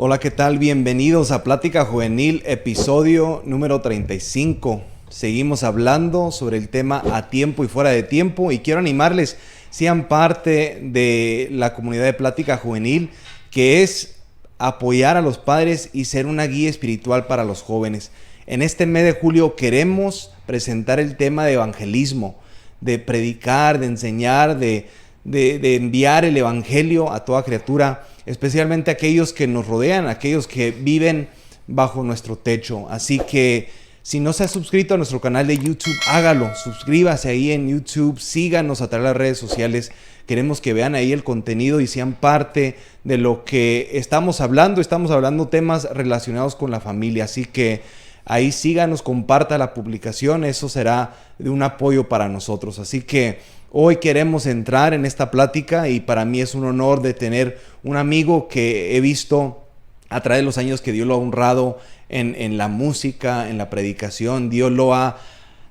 Hola, ¿qué tal? Bienvenidos a Plática Juvenil, episodio número 35. Seguimos hablando sobre el tema a tiempo y fuera de tiempo y quiero animarles, sean parte de la comunidad de Plática Juvenil, que es apoyar a los padres y ser una guía espiritual para los jóvenes. En este mes de julio queremos presentar el tema de evangelismo, de predicar, de enseñar, de enviar el evangelio a toda criatura, especialmente a aquellos que nos rodean, aquellos que viven bajo nuestro techo. Así que si no se ha suscrito a nuestro canal de YouTube, hágalo, suscríbase ahí en YouTube, síganos a través de las redes sociales. Queremos que vean ahí el contenido y sean parte de lo que estamos hablando. Estamos hablando temas relacionados con la familia, así que ahí síganos, comparta la publicación, eso será de un apoyo para nosotros. Así que hoy queremos entrar en esta plática y para mí es un honor de tener un amigo que he visto a través de los años que Dios lo ha honrado en la música, en la predicación. Dios lo ha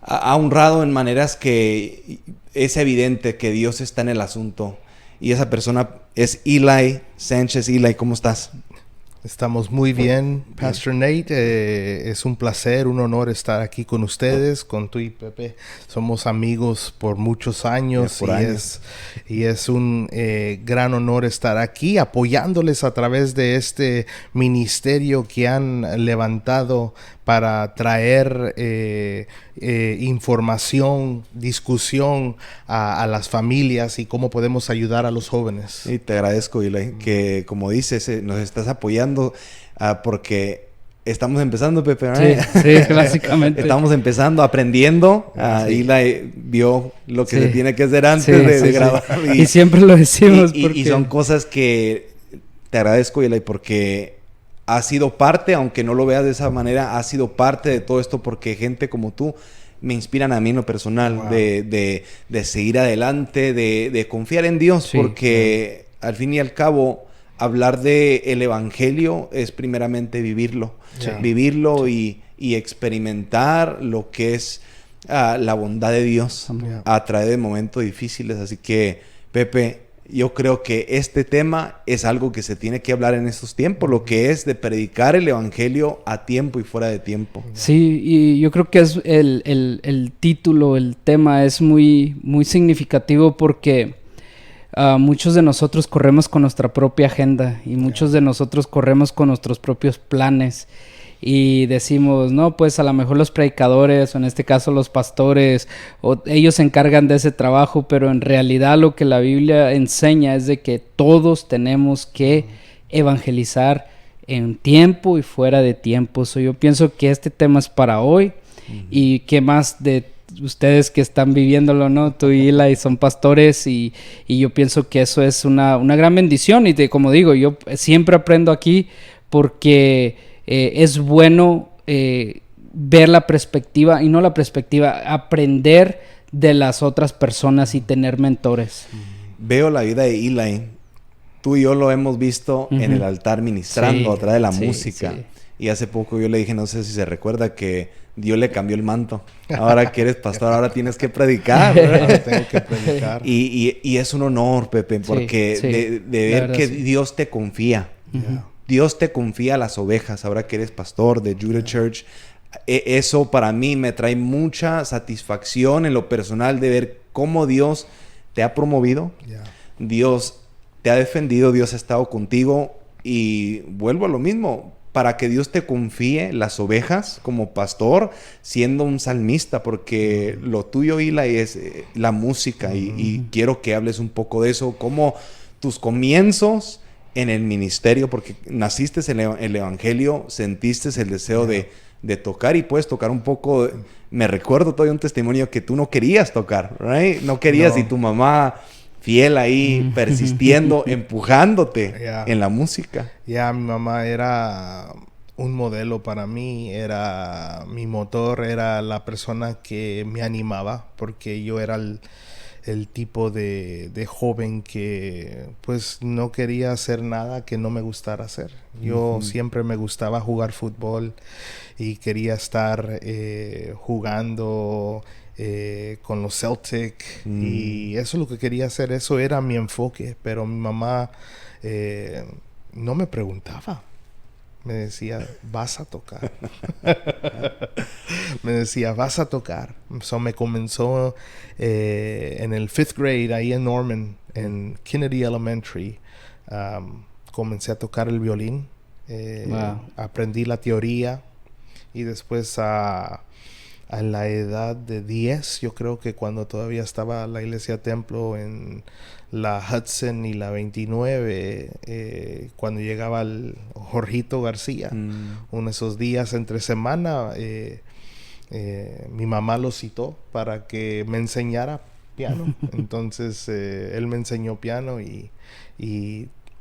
honrado en maneras que es evidente que Dios está en el asunto. Y esa persona es Eli Sánchez. Eli, ¿cómo estás? Estamos muy bien, Pastor Nate. Es un placer, un honor estar aquí con ustedes, con tú y Pepe. Somos amigos por muchos años, y es un gran honor estar aquí apoyándoles a través de este ministerio que han levantado para traer información, discusión a las familias y cómo podemos ayudar a los jóvenes. Sí, te agradezco, Eli, que como dices, nos estás apoyando porque estamos empezando, Pepe, ¿no? Sí, básicamente. Estamos empezando, aprendiendo. Sí. Eli vio lo que se tiene que hacer antes de grabar. Y siempre lo decimos. Y son cosas que te agradezco, Eli, porque ha sido parte, aunque no lo veas de esa manera, ha sido parte de todo esto porque gente como tú me inspiran a mí en lo personal. Wow. de seguir adelante, de confiar en Dios, porque al fin y al cabo hablar de el evangelio es primeramente vivirlo, vivirlo y experimentar lo que es la bondad de Dios a través de momentos difíciles. Así que, Pepe, yo creo que este tema es algo que se tiene que hablar en estos tiempos, lo que es de predicar el evangelio a tiempo y fuera de tiempo. Sí, y yo creo que es el título, el tema es muy, muy significativo porque muchos de nosotros corremos con nuestra propia agenda y muchos de nosotros corremos con nuestros propios planes. Y decimos, no, pues a lo mejor los predicadores, o en este caso los pastores, ellos se encargan de ese trabajo, pero en realidad lo que la Biblia enseña es de que todos tenemos que evangelizar en tiempo y fuera de tiempo. Yo pienso que este tema es para hoy, y qué más de ustedes que están viviéndolo, ¿no? Tú y Eli son pastores y yo pienso que eso es una gran bendición. Y como digo, yo siempre aprendo aquí porque es bueno ver la perspectiva, y no la perspectiva, aprender de las otras personas y tener mentores. Veo la vida de Eli. Tú y yo lo hemos visto en el altar ministrando a través de la música. Sí. Y hace poco yo le dije, no sé si se recuerda, que Dios le cambió el manto. Ahora que eres pastor, ahora tienes que predicar. Ahora tengo que predicar. Y es un honor, Pepe, porque de ver que Dios te confía. Dios te confía a las ovejas, ahora que eres pastor de Judah Church. Eso para mí me trae mucha satisfacción en lo personal de ver cómo Dios te ha promovido. Dios te ha defendido, Dios ha estado contigo. Y vuelvo a lo mismo, para que Dios te confíe las ovejas como pastor, siendo un salmista, porque lo tuyo, Eli, es la música. Y quiero que hables un poco de eso, cómo tus comienzos en el ministerio, porque naciste en el evangelio, sentiste el deseo de tocar, y puedes tocar un poco. Me recuerdo todavía un testimonio que tú no querías tocar, right? No querías, y tu mamá fiel ahí, persistiendo, empujándote en la música. Mi mamá era un modelo para mí, era mi motor, era la persona que me animaba, porque yo era el tipo de joven que pues no quería hacer nada que no me gustara hacer. Yo siempre me gustaba jugar fútbol y quería estar jugando con los Celtic y eso es lo que quería hacer, eso era mi enfoque, pero mi mamá no me preguntaba. me decía, vas a tocar. Me decía, vas a tocar. So me comenzó en el 5th grade, ahí en Norman, en Kennedy Elementary. Comencé a tocar el violín. Wow. Aprendí la teoría. Y después a la edad de 10, yo creo que cuando todavía estaba la iglesia templo en la Hudson y la 29, cuando llegaba el Jorgito García, uno de esos días entre semana, mi mamá lo citó para que me enseñara piano. Entonces él me enseñó piano y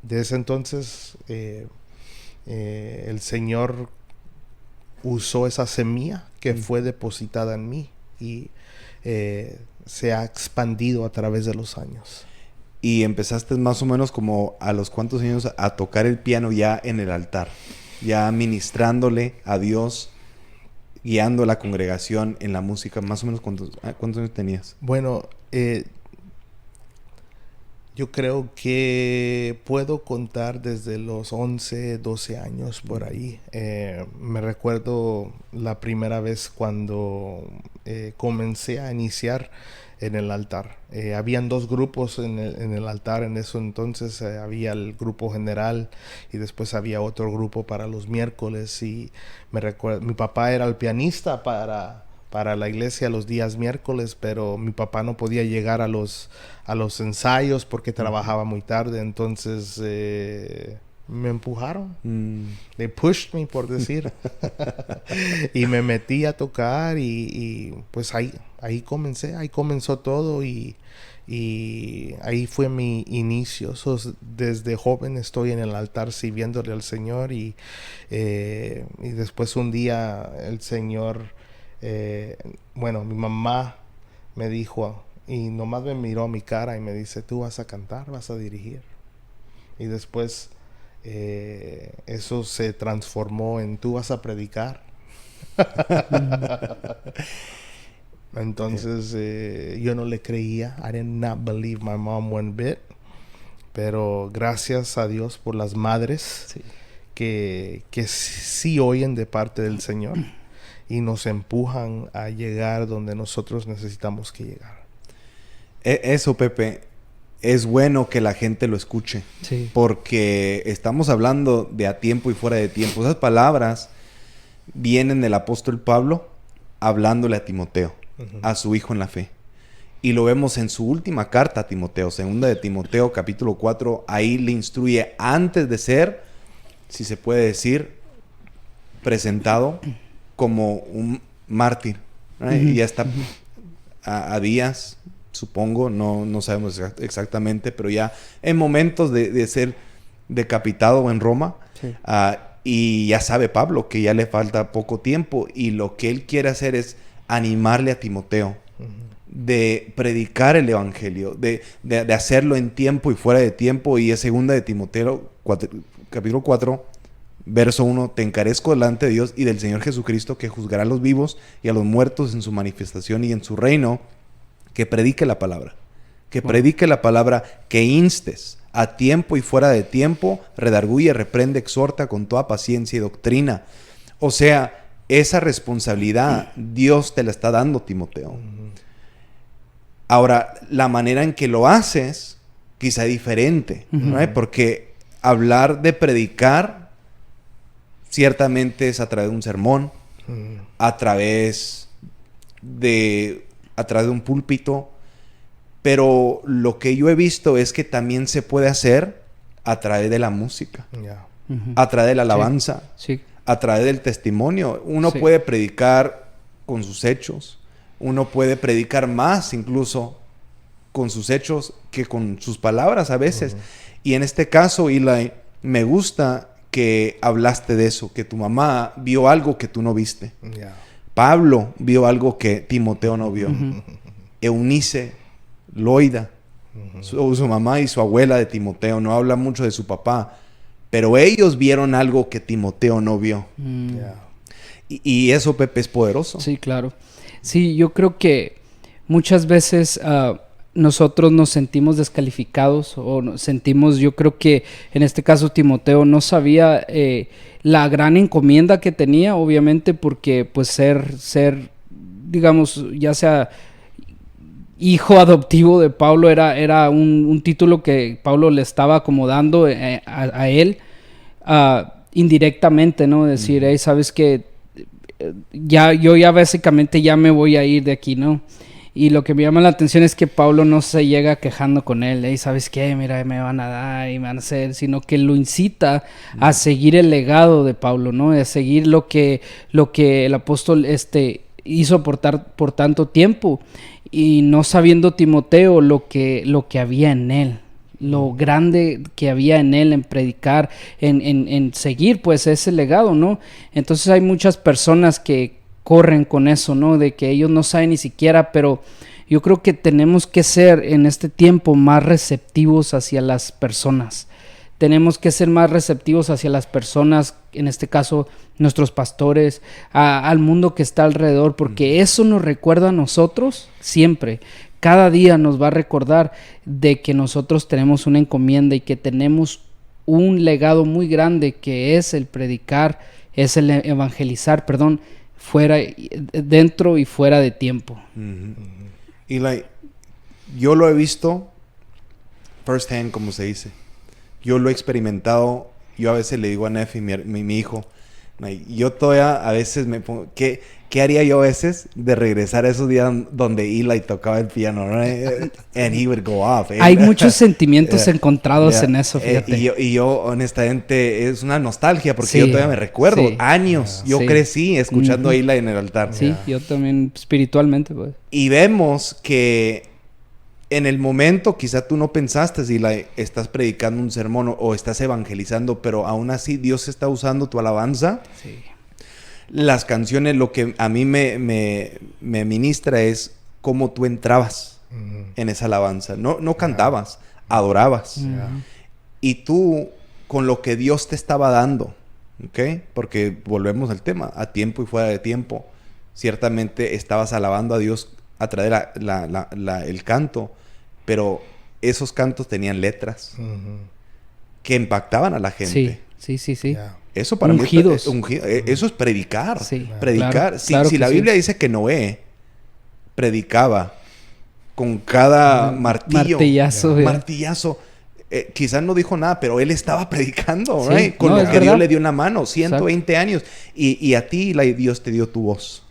desde entonces el Señor usó esa semilla que fue depositada en mí y se ha expandido a través de los años. Y empezaste más o menos como a los cuántos años a tocar el piano ya en el altar, ya ministrándole a Dios, guiando a la congregación en la música. Más o menos cuántos años tenías. Bueno, yo creo que puedo contar desde los 11, 12 años por ahí. Me recuerdo la primera vez cuando comencé a iniciar en el altar. Habían dos grupos en el altar en eso entonces. Había el grupo general y después había otro grupo para los miércoles. Y me recuerdo, mi papá era el pianista para la iglesia los días miércoles, pero mi papá no podía llegar a los ensayos porque trabajaba muy tarde. Entonces me empujaron. They pushed me, por decir. Y me metí a tocar y pues ahí comencé. Ahí comenzó todo y ahí fue mi inicio. Desde joven estoy en el altar sirviéndole al Señor y después un día el Señor... mi mamá me dijo y nomás me miró a mi cara y me dice, tú vas a cantar, vas a dirigir. Y después eso se transformó en tú vas a predicar. Entonces yo no le creía. I did not believe my mom one bit. Pero gracias a Dios por las madres que sí oyen de parte del Señor y nos empujan a llegar donde nosotros necesitamos que llegar. Eso, Pepe, es bueno que la gente lo escuche. Sí. Porque estamos hablando de a tiempo y fuera de tiempo. Esas palabras vienen del apóstol Pablo hablándole a Timoteo, a su hijo en la fe. Y lo vemos en su última carta a Timoteo, segunda de Timoteo, capítulo 4. Ahí le instruye antes de ser, si se puede decir, presentado como un mártir. Y ya está a días, supongo, no sabemos exactamente, pero ya en momentos de ser decapitado en Roma. Sí. Y ya sabe Pablo que ya le falta poco tiempo y lo que él quiere hacer es animarle a Timoteo de predicar el evangelio, de hacerlo en tiempo y fuera de tiempo. Y es segunda de Timoteo capítulo 4 verso 1: te encarezco delante de Dios y del Señor Jesucristo, que juzgará a los vivos y a los muertos en su manifestación y en su reino, que predique la palabra, predique la palabra, que instes a tiempo y fuera de tiempo, redarguye, reprende, exhorta con toda paciencia y doctrina. O sea, esa responsabilidad Dios te la está dando, Timoteo. Ahora, la manera en que lo haces quizá diferente, ¿no? Porque hablar de predicar ciertamente es a través de un sermón, a través de un púlpito, pero lo que yo he visto es que también se puede hacer a través de la música, a través de la alabanza, a través del testimonio. Uno puede predicar con sus hechos, uno puede predicar más incluso con sus hechos que con sus palabras a veces. Y en este caso, Eli, me gusta que hablaste de eso, que tu mamá vio algo que tú no viste. Pablo vio algo que Timoteo no vio. Eunice, Loida, su mamá y su abuela de Timoteo, no habla mucho de su papá, pero ellos vieron algo que Timoteo no vio. Y eso, Pepe, es poderoso. Sí, claro. Sí, yo creo que muchas veces nosotros nos sentimos descalificados o sentimos, yo creo que en este caso Timoteo no sabía la gran encomienda que tenía, obviamente, porque pues ser, digamos, ya sea hijo adoptivo de Pablo era un título que Pablo le estaba acomodando a él indirectamente, ¿no? Decir, hey, sabes que yo ya básicamente ya me voy a ir de aquí, ¿no? Y lo que me llama la atención es que Pablo no se llega quejando con él, ¿eh? ¿Sabes qué? Mira, me van a dar y me van a hacer, sino que lo incita a seguir el legado de Pablo, ¿no? A seguir lo que el apóstol hizo por tanto tiempo, y no sabiendo Timoteo lo que había en él, lo grande que había en él en predicar, en seguir pues ese legado, ¿no? Entonces hay muchas personas que corren con eso, ¿no? De que ellos no saben ni siquiera, pero yo creo que tenemos que ser en este tiempo más receptivos hacia las personas. Tenemos que ser más receptivos hacia las personas, en este caso nuestros pastores, al mundo que está alrededor, porque eso nos recuerda a nosotros siempre. Cada día nos va a recordar de que nosotros tenemos una encomienda y que tenemos un legado muy grande, que es el predicar, es el evangelizar, fuera, dentro y fuera de tiempo. Y yo lo he visto first hand, como se dice. Yo lo he experimentado. Yo a veces le digo a Nefi, mi hijo, yo todavía a veces me pongo, ¿qué haría yo a veces de regresar a esos días donde Eli tocaba el piano, ¿no? And he would go off. Hay muchos sentimientos encontrados en eso, fíjate. Y yo, honestamente, es una nostalgia porque yo todavía me recuerdo, años. Yo crecí escuchando a Eli en el altar. Sí, yo también espiritualmente, pues. Y vemos que en el momento quizá tú no pensaste si estás predicando un sermón o estás evangelizando, pero aún así Dios está usando tu alabanza. Sí. Las canciones, lo que a mí me ministra es cómo tú entrabas en esa alabanza. No cantabas, adorabas. Y tú, con lo que Dios te estaba dando, ¿ok? Porque volvemos al tema, a tiempo y fuera de tiempo. Ciertamente estabas alabando a Dios a través de el canto, pero esos cantos tenían letras que impactaban a la gente. Sí. Yeah. Eso para Ungidos. mí eso es predicar. Sí, predicar. Claro Si la Biblia dice que Noé predicaba con cada martillazo, quizás no dijo nada, pero él estaba predicando, right? Con lo que Dios le dio una mano, 120 años. Y a ti Dios te dio tu voz.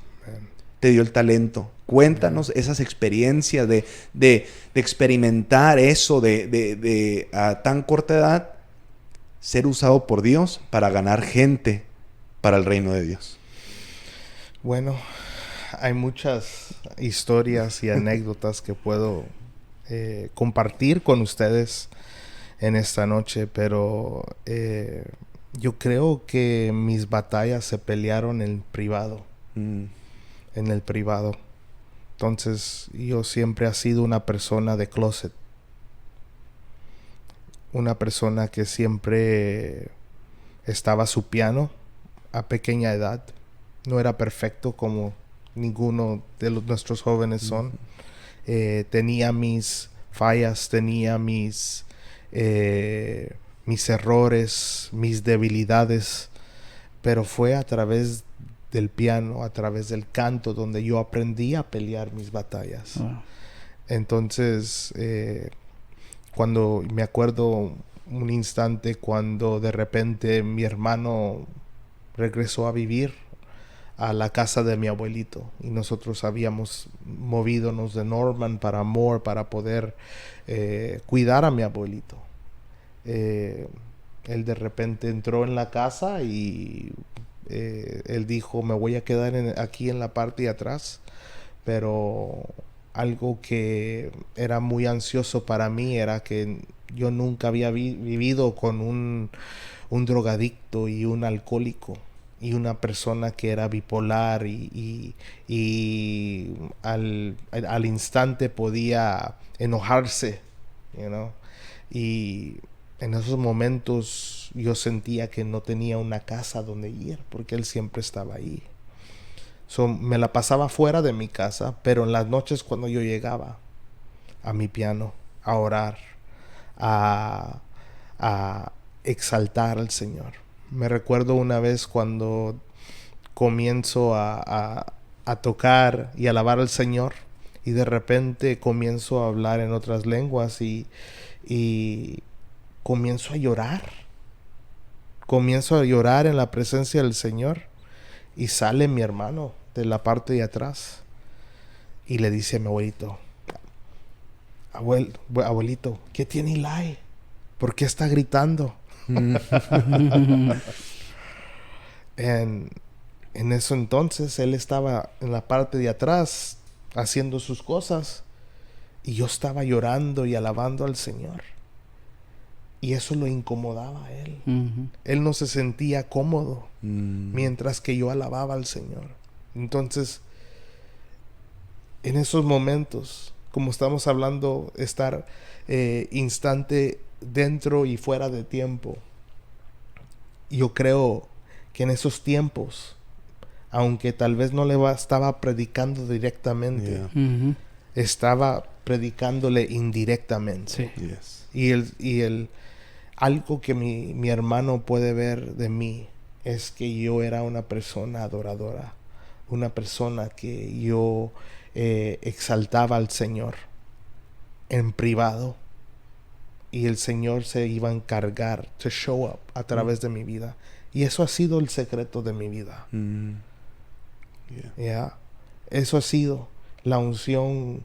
Te dio el talento. Cuéntanos esas experiencias de experimentar eso, de a tan corta edad ser usado por Dios para ganar gente para el reino de Dios. Bueno, hay muchas historias y anécdotas que puedo compartir con ustedes en esta noche, pero yo creo que mis batallas se pelearon en privado. En el privado. Entonces, yo siempre he sido una persona de closet. Una persona que siempre estaba a su piano a pequeña edad. No era perfecto como ninguno de nuestros jóvenes son. Tenía mis fallas, tenía mis errores, mis debilidades, pero fue a través del piano, a través del canto, donde yo aprendí a pelear mis batallas. Entonces, cuando me acuerdo un instante cuando de repente mi hermano regresó a vivir a la casa de mi abuelito y nosotros habíamos movidonos de Norman para Moore para poder cuidar a mi abuelito. Él de repente entró en la casa y él dijo, me voy a quedar aquí en la parte de atrás, pero algo que era muy ansioso para mí era que yo nunca había vivido con un drogadicto y un alcohólico y una persona que era bipolar y al instante podía enojarse, you know? Y en esos momentos yo sentía que no tenía una casa donde ir porque él siempre estaba ahí. Me la pasaba fuera de mi casa, pero en las noches cuando yo llegaba, a mi piano, a orar, a exaltar al Señor. Me recuerdo una vez cuando comienzo a tocar y alabar al Señor, y de repente comienzo a hablar en otras lenguas y comienzo a llorar. Comienzo a llorar en la presencia del Señor, y sale mi hermano de la parte de atrás y le dice a mi abuelito: abuelito, ¿qué tiene Eli? ¿Por qué está gritando? En eso entonces él estaba en la parte de atrás haciendo sus cosas, y yo estaba llorando y alabando al Señor, y eso lo incomodaba a él. Él no se sentía cómodo mientras que yo alababa al Señor. Entonces, en esos momentos, como estamos hablando, estar instante dentro y fuera de tiempo, yo creo que en esos tiempos, aunque tal vez no estaba predicando directamente, estaba predicándole indirectamente. Sí. Yes. Y algo que mi hermano puede ver de mí es que yo era una persona adoradora, una persona que yo exaltaba al Señor en privado, y el Señor se iba a encargar to show up a través de mi vida, y eso ha sido el secreto de mi vida. Eso ha sido la unción.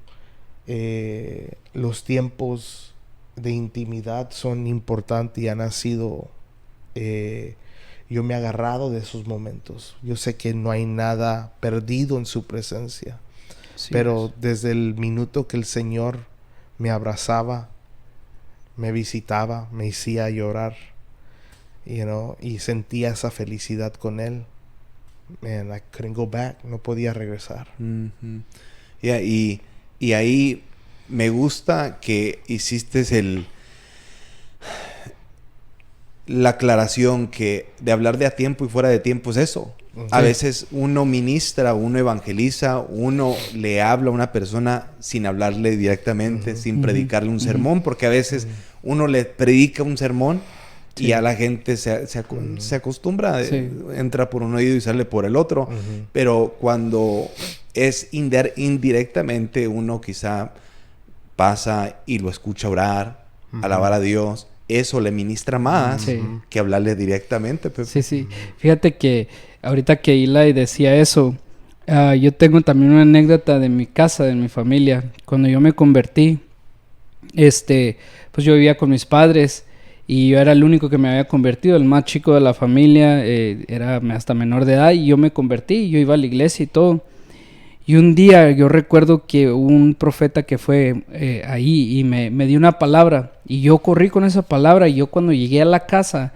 Los tiempos de intimidad son importantes y han sido, yo me he agarrado de esos momentos. Yo sé que no hay nada perdido en su presencia, pero desde el minuto que el Señor me abrazaba, me visitaba, me hacía llorar, y sentía esa felicidad con él, man, I couldn't go back, no podía regresar. Y ahí me gusta que hiciste la aclaración que de hablar de a tiempo y fuera de tiempo es eso. A veces uno ministra, uno evangeliza, uno le habla a una persona sin hablarle directamente, sin predicarle un sermón, porque a veces uno le predica un sermón y a la gente se acostumbra, entra por un oído y sale por el otro. Pero cuando es indirectamente, uno quizá pasa y lo escucha orar, alabar a Dios. Eso le ministra más que hablarle directamente. Pues. Sí. Fíjate que ahorita que Eli decía eso, yo tengo también una anécdota de mi casa, de mi familia. Cuando yo me convertí, pues yo vivía con mis padres y yo era el único que me había convertido, el más chico de la familia, era hasta menor de edad, y yo me convertí, yo iba a la iglesia y todo. Y un día yo recuerdo que un profeta que fue ahí y me dio una palabra, y yo corrí con esa palabra, y yo cuando llegué a la casa,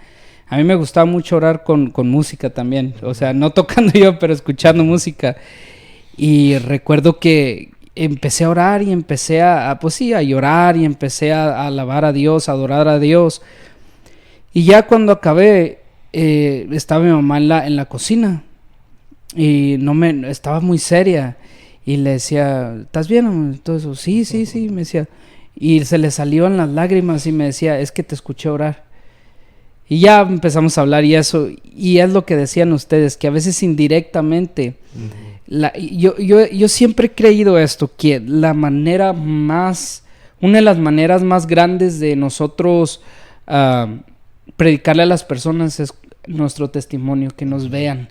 a mí me gustaba mucho orar con música también, o sea, no tocando yo, pero escuchando música. Y recuerdo que empecé a orar y empecé a llorar, y empecé a alabar a Dios, a adorar a Dios. Y ya cuando acabé, estaba mi mamá en la cocina, y estaba muy seria, y le decía: ¿estás bien? Todo eso, sí, me decía, y se le salían las lágrimas y me decía: es que te escuché orar. Y ya empezamos a hablar, y eso, y es lo que decían ustedes, que a veces indirectamente, yo siempre he creído esto, que una de las maneras más grandes de nosotros predicarle a las personas es nuestro testimonio, que nos vean,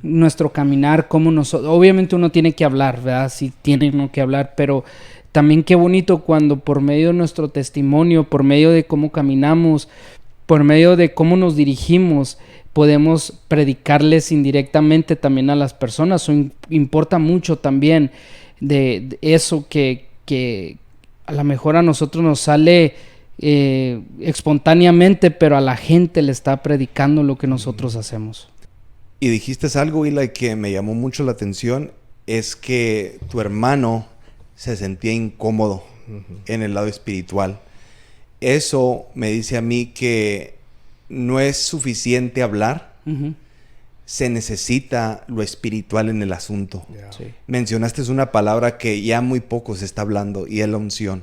nuestro caminar, como nosotros, obviamente uno tiene que hablar, ¿verdad? Sí, tiene uno que hablar, pero también qué bonito cuando por medio de nuestro testimonio, por medio de cómo caminamos, por medio de cómo nos dirigimos, podemos predicarles indirectamente también a las personas. Importa mucho también de eso que a lo mejor a nosotros nos sale espontáneamente, pero a la gente le está predicando lo que nosotros hacemos. Y dijiste algo, Eli, que me llamó mucho la atención, es que tu hermano se sentía incómodo en el lado espiritual. Eso me dice a mí que no es suficiente hablar, se necesita lo espiritual en el asunto. Yeah. Sí. Mencionaste una palabra que ya muy poco se está hablando, y es la unción.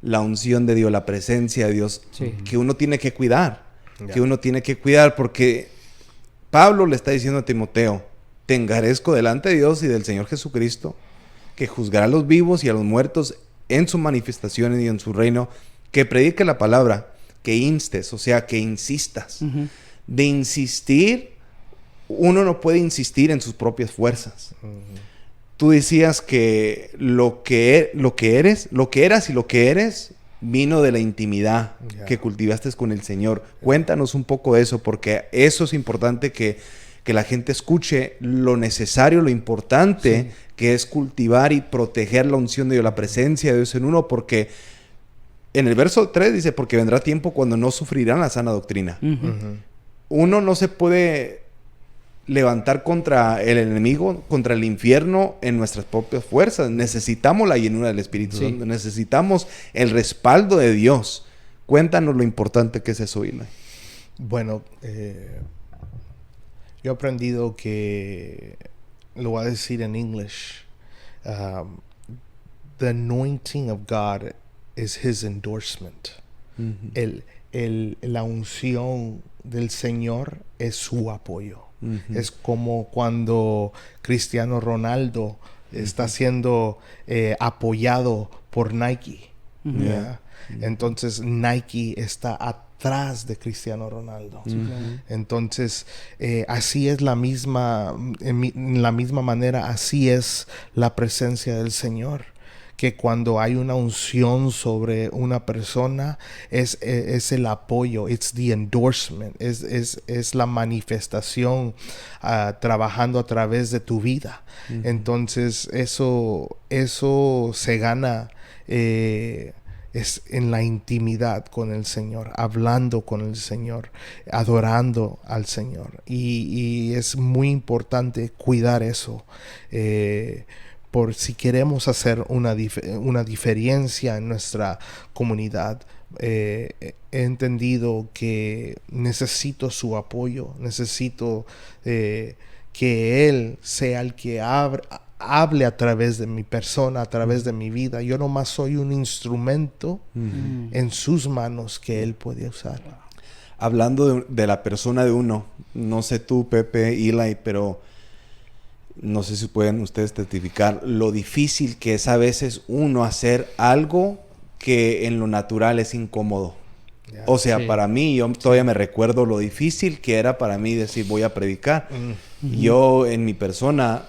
La unción de Dios, la presencia de Dios, Sí. que uno tiene que cuidar. Ya. Que uno tiene que cuidar porque Pablo le está diciendo a Timoteo, te encarezco delante de Dios y del Señor Jesucristo, que juzgará a los vivos y a los muertos en sus manifestaciones y en su reino, que predique la palabra, que instes, o sea, que insistas. Ujú. De insistir, uno no puede insistir en sus propias fuerzas. Tú decías que lo que eras y lo que eres vino de la intimidad Ya. que cultivaste con el Señor. Cuéntanos un poco de eso, porque eso es importante que la gente escuche lo necesario, lo importante que es cultivar y proteger la unción de Dios, la presencia de Dios en uno, porque en el verso 3 dice, porque vendrá tiempo cuando no sufrirán la sana doctrina. Ujú. Uno no se puede levantar contra el enemigo, contra el infierno en nuestras propias fuerzas. Necesitamos la llenura del Espíritu Sí. Santo. Necesitamos el respaldo de Dios. Cuéntanos lo importante que es eso, Eli. Bueno, yo he aprendido que, lo voy a decir en English, the anointing of God is His endorsement. La unción del Señor es su apoyo. Es como cuando Cristiano Ronaldo está siendo apoyado por Nike. Ujú. ¿ya? Entonces Nike está atrás de Cristiano Ronaldo. Entonces así es la misma manera, así es la presencia del Señor. Que cuando hay una unción sobre una persona, es el apoyo, it's the endorsement, es la manifestación trabajando a través de tu vida. Entonces, eso se gana es en la intimidad con el Señor, hablando con el Señor, adorando al Señor. Y es muy importante cuidar eso. Por si queremos hacer una diferencia en nuestra comunidad, he entendido que necesito su apoyo, necesito que Él sea el que hable a través de mi persona, a través de mi vida. Yo nomás soy un instrumento en sus manos que Él puede usar. Hablando de la persona de uno, no sé tú, Pepe, Eli, pero no sé si pueden ustedes testificar lo difícil que es a veces uno hacer algo que en lo natural es incómodo. Ya. O sea, Sí. para mí, yo todavía me recuerdo lo difícil que era para mí decir voy a predicar. Yo en mi persona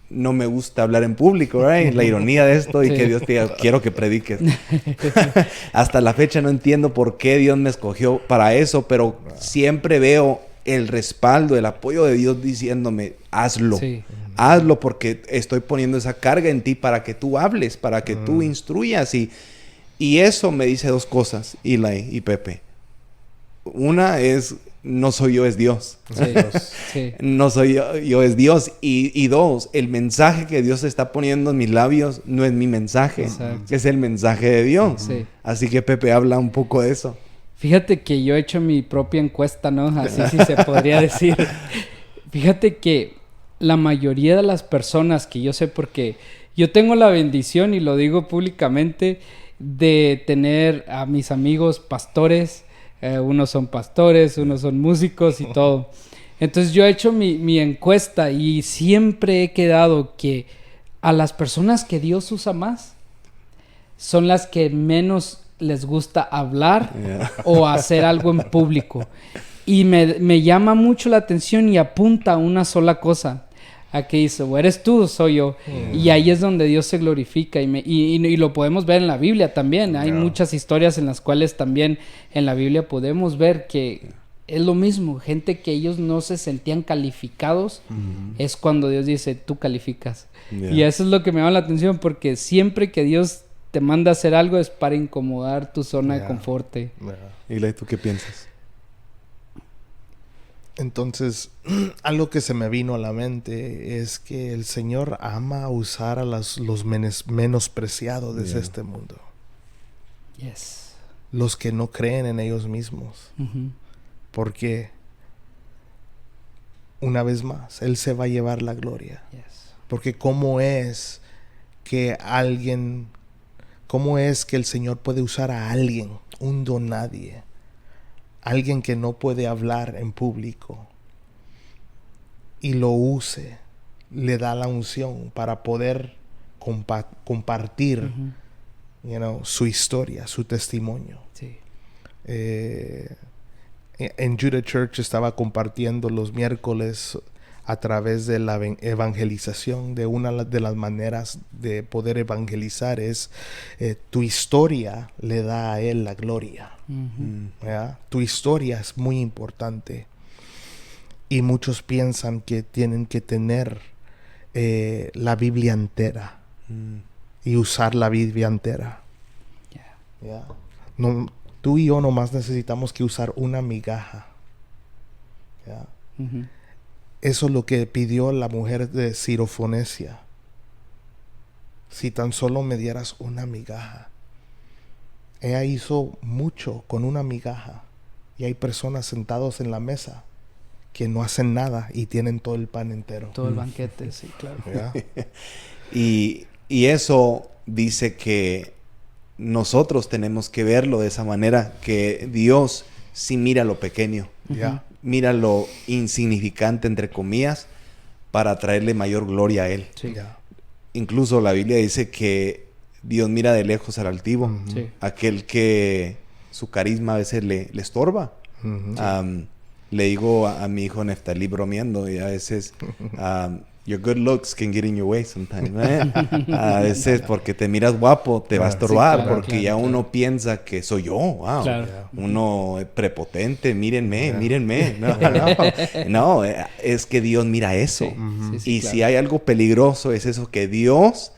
no me gusta hablar en público, ¿right? La ironía de esto y Sí. que Dios te diga, quiero que prediques. Hasta la fecha no entiendo por qué Dios me escogió para eso, pero siempre veo el respaldo, el apoyo de Dios diciéndome, hazlo. Sí. Hazlo porque estoy poniendo esa carga en ti para que tú hables, para que tú instruyas. Y eso me dice dos cosas, Eli y Pepe. Una es, no soy yo, es Dios. Sí. Sí. No soy yo, es Dios. Y dos, el mensaje que Dios está poniendo en mis labios no es mi mensaje, Exacto. es el mensaje de Dios. Sí. Así que Pepe, habla un poco de eso. Fíjate que yo he hecho mi propia encuesta, ¿no? Así sí se podría decir. Fíjate que la mayoría de las personas que yo sé, porque yo tengo la bendición, y lo digo públicamente, de tener a mis amigos pastores. Unos son pastores, unos son músicos y todo. Entonces yo he hecho mi encuesta y siempre he quedado que a las personas que Dios usa más son las que menos les gusta hablar o hacer algo en público. Y me llama mucho la atención y apunta a una sola cosa. A que dice, o eres tú o soy yo. Y ahí es donde Dios se glorifica. Y lo podemos ver en la Biblia también. Hay muchas historias en las cuales también en la Biblia podemos ver que es lo mismo. Gente que ellos no se sentían calificados. Es cuando Dios dice, tú calificas. Y eso es lo que me llama la atención, porque siempre que Dios te manda a hacer algo es para incomodar tu zona de confort. Eli, ¿tú qué piensas? Entonces, algo que se me vino a la mente es que el Señor ama usar a los menospreciados de este mundo. Yes. Los que no creen en ellos mismos. Ujú. Porque, una vez más, Él se va a llevar la gloria. Yes. Porque cómo es que alguien ¿Cómo es que el Señor puede usar a alguien, un don nadie, alguien que no puede hablar en público, y lo use, le da la unción para poder compartir su historia, su testimonio? Sí. En Judah Church estaba compartiendo los miércoles a través de la evangelización. De una de las maneras de poder evangelizar es tu historia le da a él la gloria. ¿Verdad? Tu historia es muy importante, y muchos piensan que tienen que tener la Biblia entera y usar la Biblia entera. ¿Ya? No, tú y yo nomás necesitamos que usar una migaja. ¿Ya? Eso es lo que pidió la mujer de Sirofonesia. Si tan solo me dieras una migaja. Ella hizo mucho con una migaja. Y hay personas sentados en la mesa que no hacen nada y tienen todo el pan entero. Todo el banquete, sí, claro. ¿Ya? Y eso dice que nosotros tenemos que verlo de esa manera, que Dios sí mira lo pequeño. ¿Ya? Mira lo insignificante, entre comillas, para traerle mayor gloria a Él. Sí. ¿Ya? Incluso la Biblia dice que Dios mira de lejos al altivo, Sí. aquel que su carisma a veces le estorba. Le digo a mi hijo Neftalí bromeando, y a veces your good looks can get in your way sometimes. A veces porque te miras guapo te va a estorbar, Sí, claro, porque claro, ya claro. uno piensa que soy yo. Wow. Claro. Uno prepotente, mírenme. No, es que Dios mira eso. Sí, sí, Y claro. si hay algo peligroso es eso, que Dios,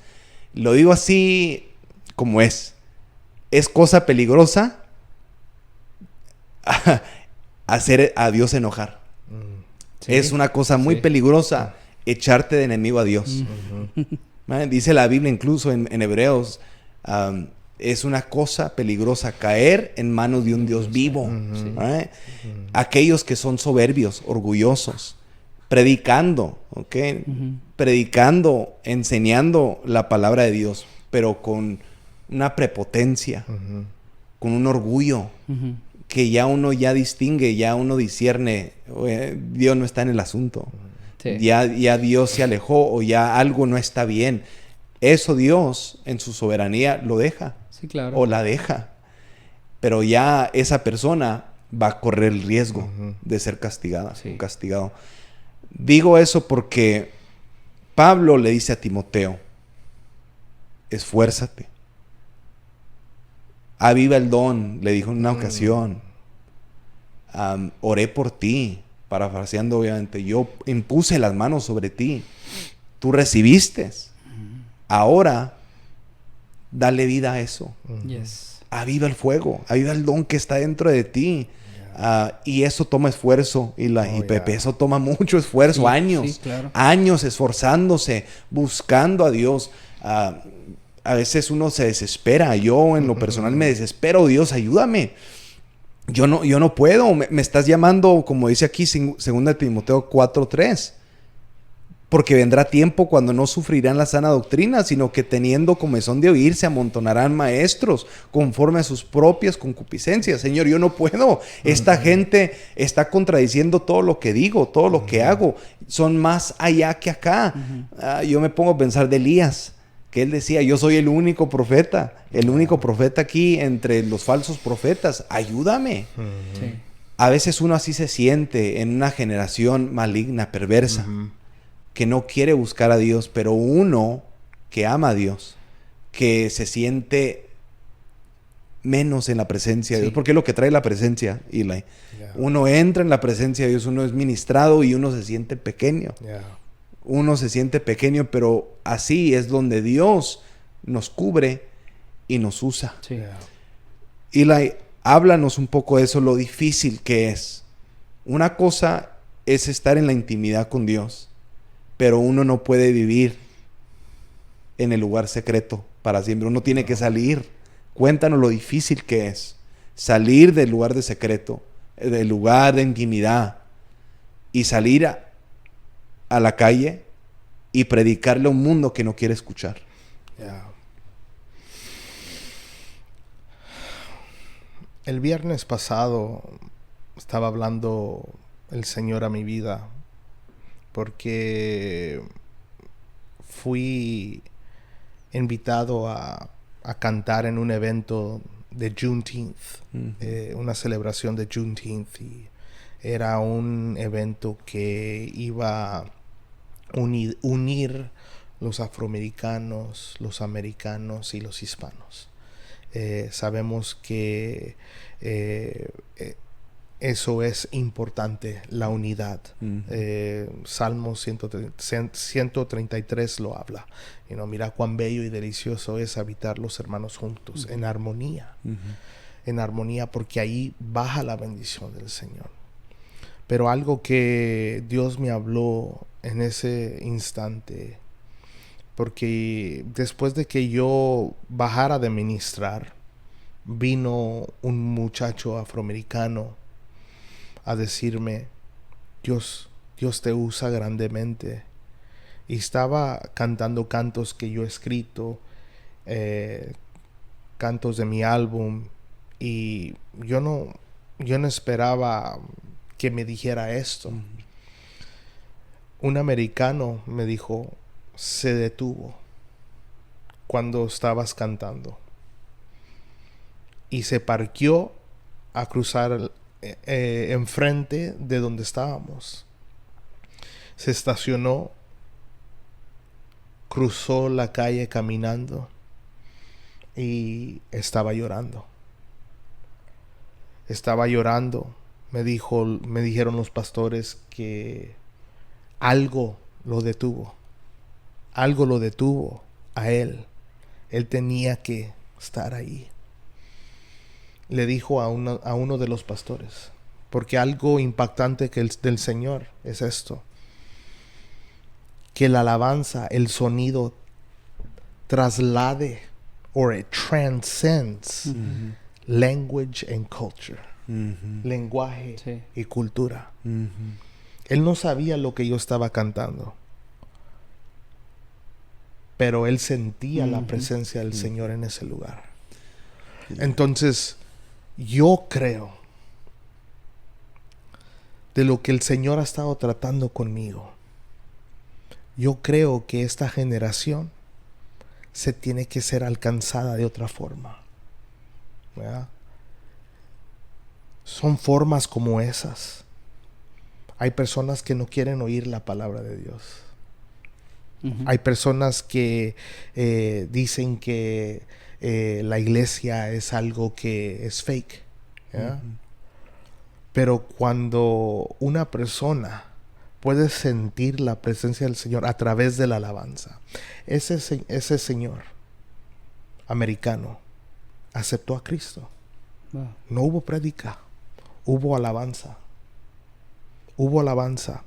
lo digo así como es cosa peligrosa hacer a Dios enojar. Sí. Es una cosa muy Sí. peligrosa echarte de enemigo a Dios. Dice la Biblia incluso en Hebreos, es una cosa peligrosa caer en manos de un Dios vivo. Aquellos que son soberbios, orgullosos, predicando, ¿ok? Predicando, enseñando la palabra de Dios, pero con una prepotencia, con un orgullo, que ya uno ya distingue, ya uno discierne, Dios no está en el asunto. Sí. Ya Dios se alejó, o ya algo no está bien. Eso Dios en su soberanía lo deja. Sí, claro. O la deja. Pero ya esa persona va a correr el riesgo de ser castigada, Sí. castigado. Digo eso porque Pablo le dice a Timoteo, esfuérzate. Aviva el don, le dijo en una ocasión. Oré por ti, parafraseando obviamente. Yo impuse las manos sobre ti. Tú recibiste. Ahora, dale vida a eso. Yes. Aviva el fuego, aviva el don que está dentro de ti. Y eso toma esfuerzo. Y Pepe, eso toma mucho esfuerzo. Sí, años. sí, claro. Años esforzándose, buscando a Dios. A veces uno se desespera. Yo en lo personal me desespero. Dios, ayúdame. Yo no puedo. Me estás llamando, como dice aquí, 2 Timoteo 4:3. Porque vendrá tiempo cuando no sufrirán la sana doctrina, sino que teniendo comezón de oír, se amontonarán maestros conforme a sus propias concupiscencias. Señor, yo no puedo. Esta gente está contradiciendo todo lo que digo, todo lo que hago. Son más allá que acá. Yo me pongo a pensar de Elías, que él decía, yo soy el único profeta aquí entre los falsos profetas. Ayúdame. Sí. A veces uno así se siente en una generación maligna, perversa, que no quiere buscar a Dios, pero uno que ama a Dios, que se siente menos en la presencia de Dios, porque es lo que trae la presencia, Eli. Uno entra en la presencia de Dios, uno es ministrado y uno se siente pequeño. Uno se siente pequeño, pero así es donde Dios nos cubre y nos usa. Sí. Eli, háblanos un poco de eso, lo difícil que es. Una cosa es estar en la intimidad con Dios, pero uno no puede vivir en el lugar secreto para siempre. Uno tiene que salir. Cuéntanos lo difícil que es salir del lugar de secreto, del lugar de intimidad, y salir a la calle y predicarle a un mundo que no quiere escuchar. El viernes pasado estaba hablando el Señor a mi vida porque fui invitado a cantar en un evento de Juneteenth, una celebración de Juneteenth, y era un evento que iba a unir los afroamericanos, los americanos y los hispanos. Sabemos que eso es importante, la unidad. Salmo 133 lo habla. Mira cuán bello y delicioso es habitar los hermanos juntos, en armonía. En armonía, porque ahí baja la bendición del Señor. Pero algo que Dios me habló en ese instante, porque después de que yo bajara de ministrar, vino un muchacho afroamericano a decirme: Dios te usa grandemente. Y estaba cantando cantos que yo he escrito, cantos de mi álbum, y yo no esperaba que me dijera esto. Un americano me dijo: se detuvo cuando estabas cantando y se parqueó a cruzar enfrente de donde estábamos. Se estacionó, cruzó la calle caminando y estaba llorando. Estaba llorando. Me dijeron los pastores que algo lo detuvo. Algo lo detuvo a él. Él tenía que estar ahí. Le dijo a uno de los pastores, porque algo impactante del Señor es esto: que la alabanza, el sonido, traslade, or it transcends language and culture. Lenguaje y cultura. Él no sabía lo que yo estaba cantando, pero él sentía la presencia del Señor en ese lugar. Entonces, yo creo de lo que el Señor ha estado tratando conmigo. Yo creo que esta generación se tiene que ser alcanzada de otra forma, ¿verdad? Son formas como esas. Hay personas que no quieren oír la palabra de Dios. Hay personas que dicen que la iglesia es algo que es fake. Pero cuando una persona puede sentir la presencia del Señor a través de la alabanza, ese señor americano aceptó a Cristo. No hubo prédica, hubo alabanza. Hubo alabanza.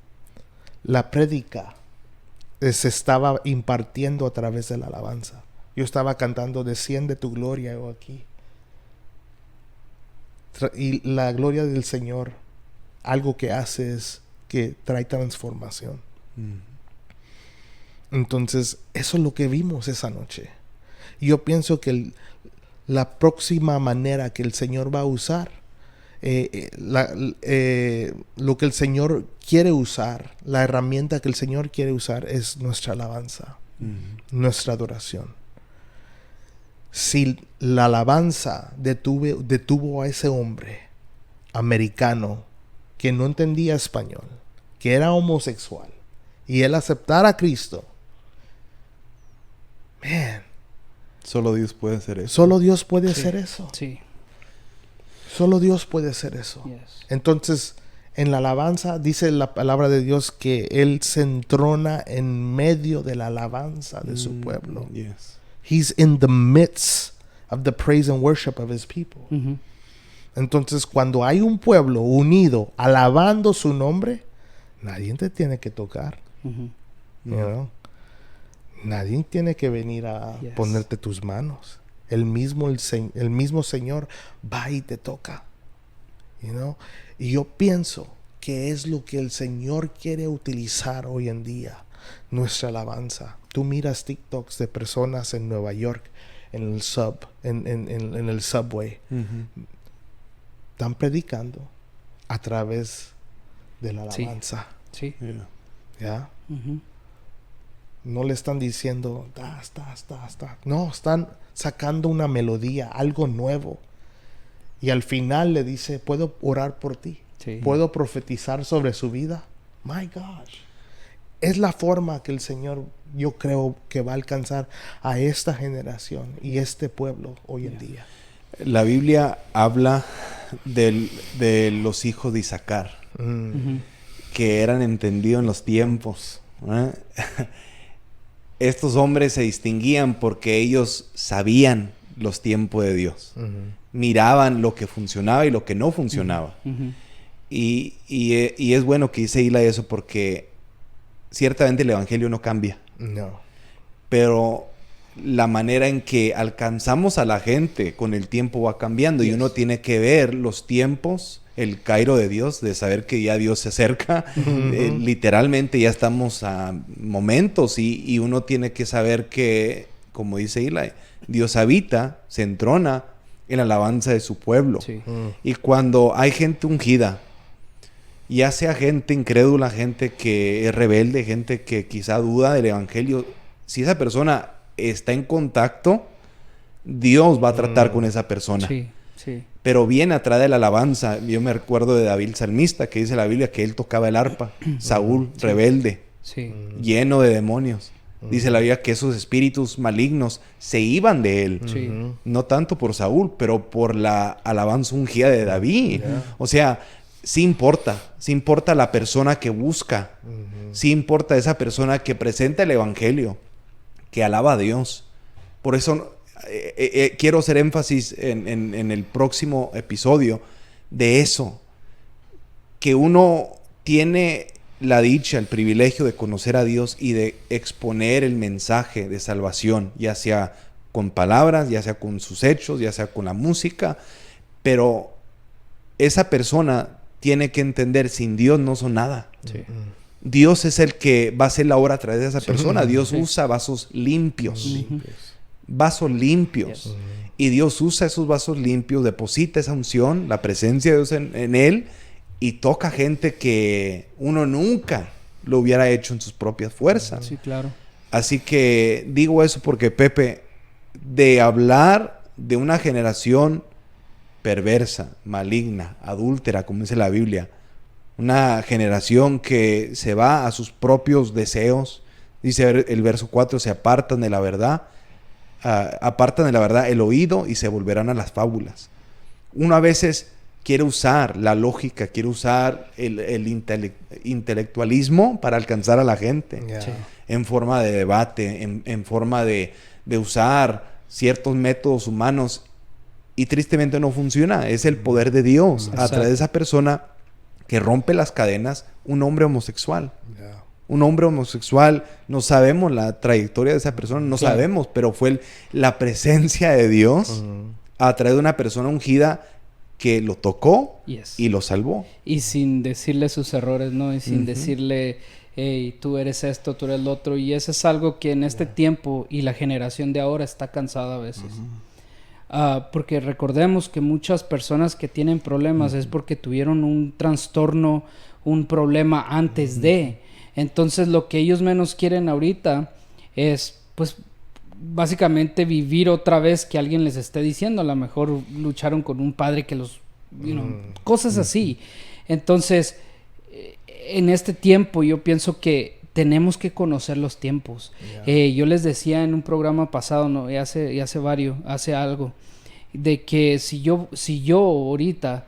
La prédica se estaba impartiendo a través de la alabanza. Yo estaba cantando: desciende tu gloria, oh, aquí. Y la gloria del Señor, algo que hace es que trae transformación. Entonces, eso es lo que vimos esa noche. Y yo pienso que la próxima manera que el Señor va a usar, lo que el Señor quiere usar, la herramienta que el Señor quiere usar es nuestra alabanza, nuestra adoración. Si la alabanza detuvo a ese hombre americano que no entendía español, que era homosexual, y él aceptara a Cristo, solo Dios puede hacer eso. Solo Dios puede hacer eso. Sí. Solo Dios puede hacer eso. Yes. Entonces, en la alabanza dice la palabra de Dios que Él se entrona en medio de la alabanza de su pueblo. Yes. He's in the midst of the praise and worship of His people. Entonces, cuando hay un pueblo unido alabando su nombre, nadie te tiene que tocar. You know? Nadie tiene que venir a ponerte tus manos. El mismo Señor va y te toca. You know? Y yo pienso que es lo que el Señor quiere utilizar hoy en día. Nuestra alabanza. Tú miras TikToks de personas en Nueva York, en el subway, están predicando a través de la alabanza. Sí. ¿Ya? Ujú. No le están diciendo, no, están sacando una melodía, algo nuevo. Y al final le dice, ¿puedo orar por ti? Sí. ¿Puedo profetizar sobre su vida? My gosh. Es la forma que el Señor, yo creo, que va a alcanzar a esta generación y este pueblo hoy en día. La Biblia habla de los hijos de Isaacar, Ujú. que eran entendidos en los tiempos. Estos hombres se distinguían porque ellos sabían los tiempos de Dios. Miraban lo que funcionaba y lo que no funcionaba. Ujú. Y es bueno que dice Hila eso porque ciertamente el evangelio no cambia. No. Pero la manera en que alcanzamos a la gente con el tiempo va cambiando. Y uno tiene que ver los tiempos, el cairo de Dios, de saber que ya Dios se acerca. Literalmente ya estamos a momentos y uno tiene que saber que, como dice Hila, Dios habita, se entrona en la alabanza de su pueblo. Sí. Y cuando hay gente ungida, ya sea gente incrédula, gente que es rebelde, gente que quizá duda del evangelio, si esa persona está en contacto, Dios va a tratar con esa persona. Sí, sí. Pero viene atrás de la alabanza. Yo me recuerdo de David salmista, que dice la Biblia que él tocaba el arpa. Saúl, rebelde, Sí. lleno de demonios. Dice la Biblia que esos espíritus malignos se iban de él. Sí. No tanto por Saúl, pero por la alabanza ungida de David. O sea, sí importa la persona que busca. Sí importa esa persona que presenta el evangelio, que alaba a Dios. Por eso quiero hacer énfasis en el próximo episodio de eso. Que uno tiene la dicha, el privilegio de conocer a Dios y de exponer el mensaje de salvación, ya sea con palabras, ya sea con sus hechos, ya sea con la música, pero esa persona tiene que entender, sin Dios no son nada. Sí. Dios es el que va a hacer la obra a través de esa persona. Dios usa vasos limpios. Vasos limpios. Yes. Y Dios usa esos vasos limpios, deposita esa unción, la presencia de Dios en él, y toca gente que uno nunca lo hubiera hecho en sus propias fuerzas. Sí, claro. Así que digo eso porque, Pepe, de hablar de una generación perversa, maligna, adúltera, como dice la Biblia, una generación que se va a sus propios deseos, dice el verso 4, se apartan de la verdad, apartan de la verdad el oído y se volverán a las fábulas. Uno a veces quiere usar la lógica, quiere usar el intelectualismo para alcanzar a la gente. Yeah. Sí. En forma de debate, en forma de usar ciertos métodos humanos, y tristemente no funciona. Es el poder de Dios a través de esa persona que rompe las cadenas, un hombre homosexual. Yeah. Un hombre homosexual, no sabemos la trayectoria de esa persona, no Claro. sabemos, pero fue la presencia de Dios a través de una persona ungida que lo tocó Yes. y lo salvó. Y sin decirle sus errores, ¿no? Y sin decirle, hey, tú eres esto, tú eres lo otro. Y eso es algo que en este tiempo y la generación de ahora está cansada a veces. Porque recordemos que muchas personas que tienen problemas es porque tuvieron un trastorno, un problema antes de. Entonces lo que ellos menos quieren ahorita es, pues, básicamente vivir otra vez que alguien les esté diciendo. A lo mejor lucharon con un padre que los, cosas así. Entonces, en este tiempo yo pienso que tenemos que conocer los tiempos. Yo les decía en un programa pasado, ¿no? hace algo, de que si yo ahorita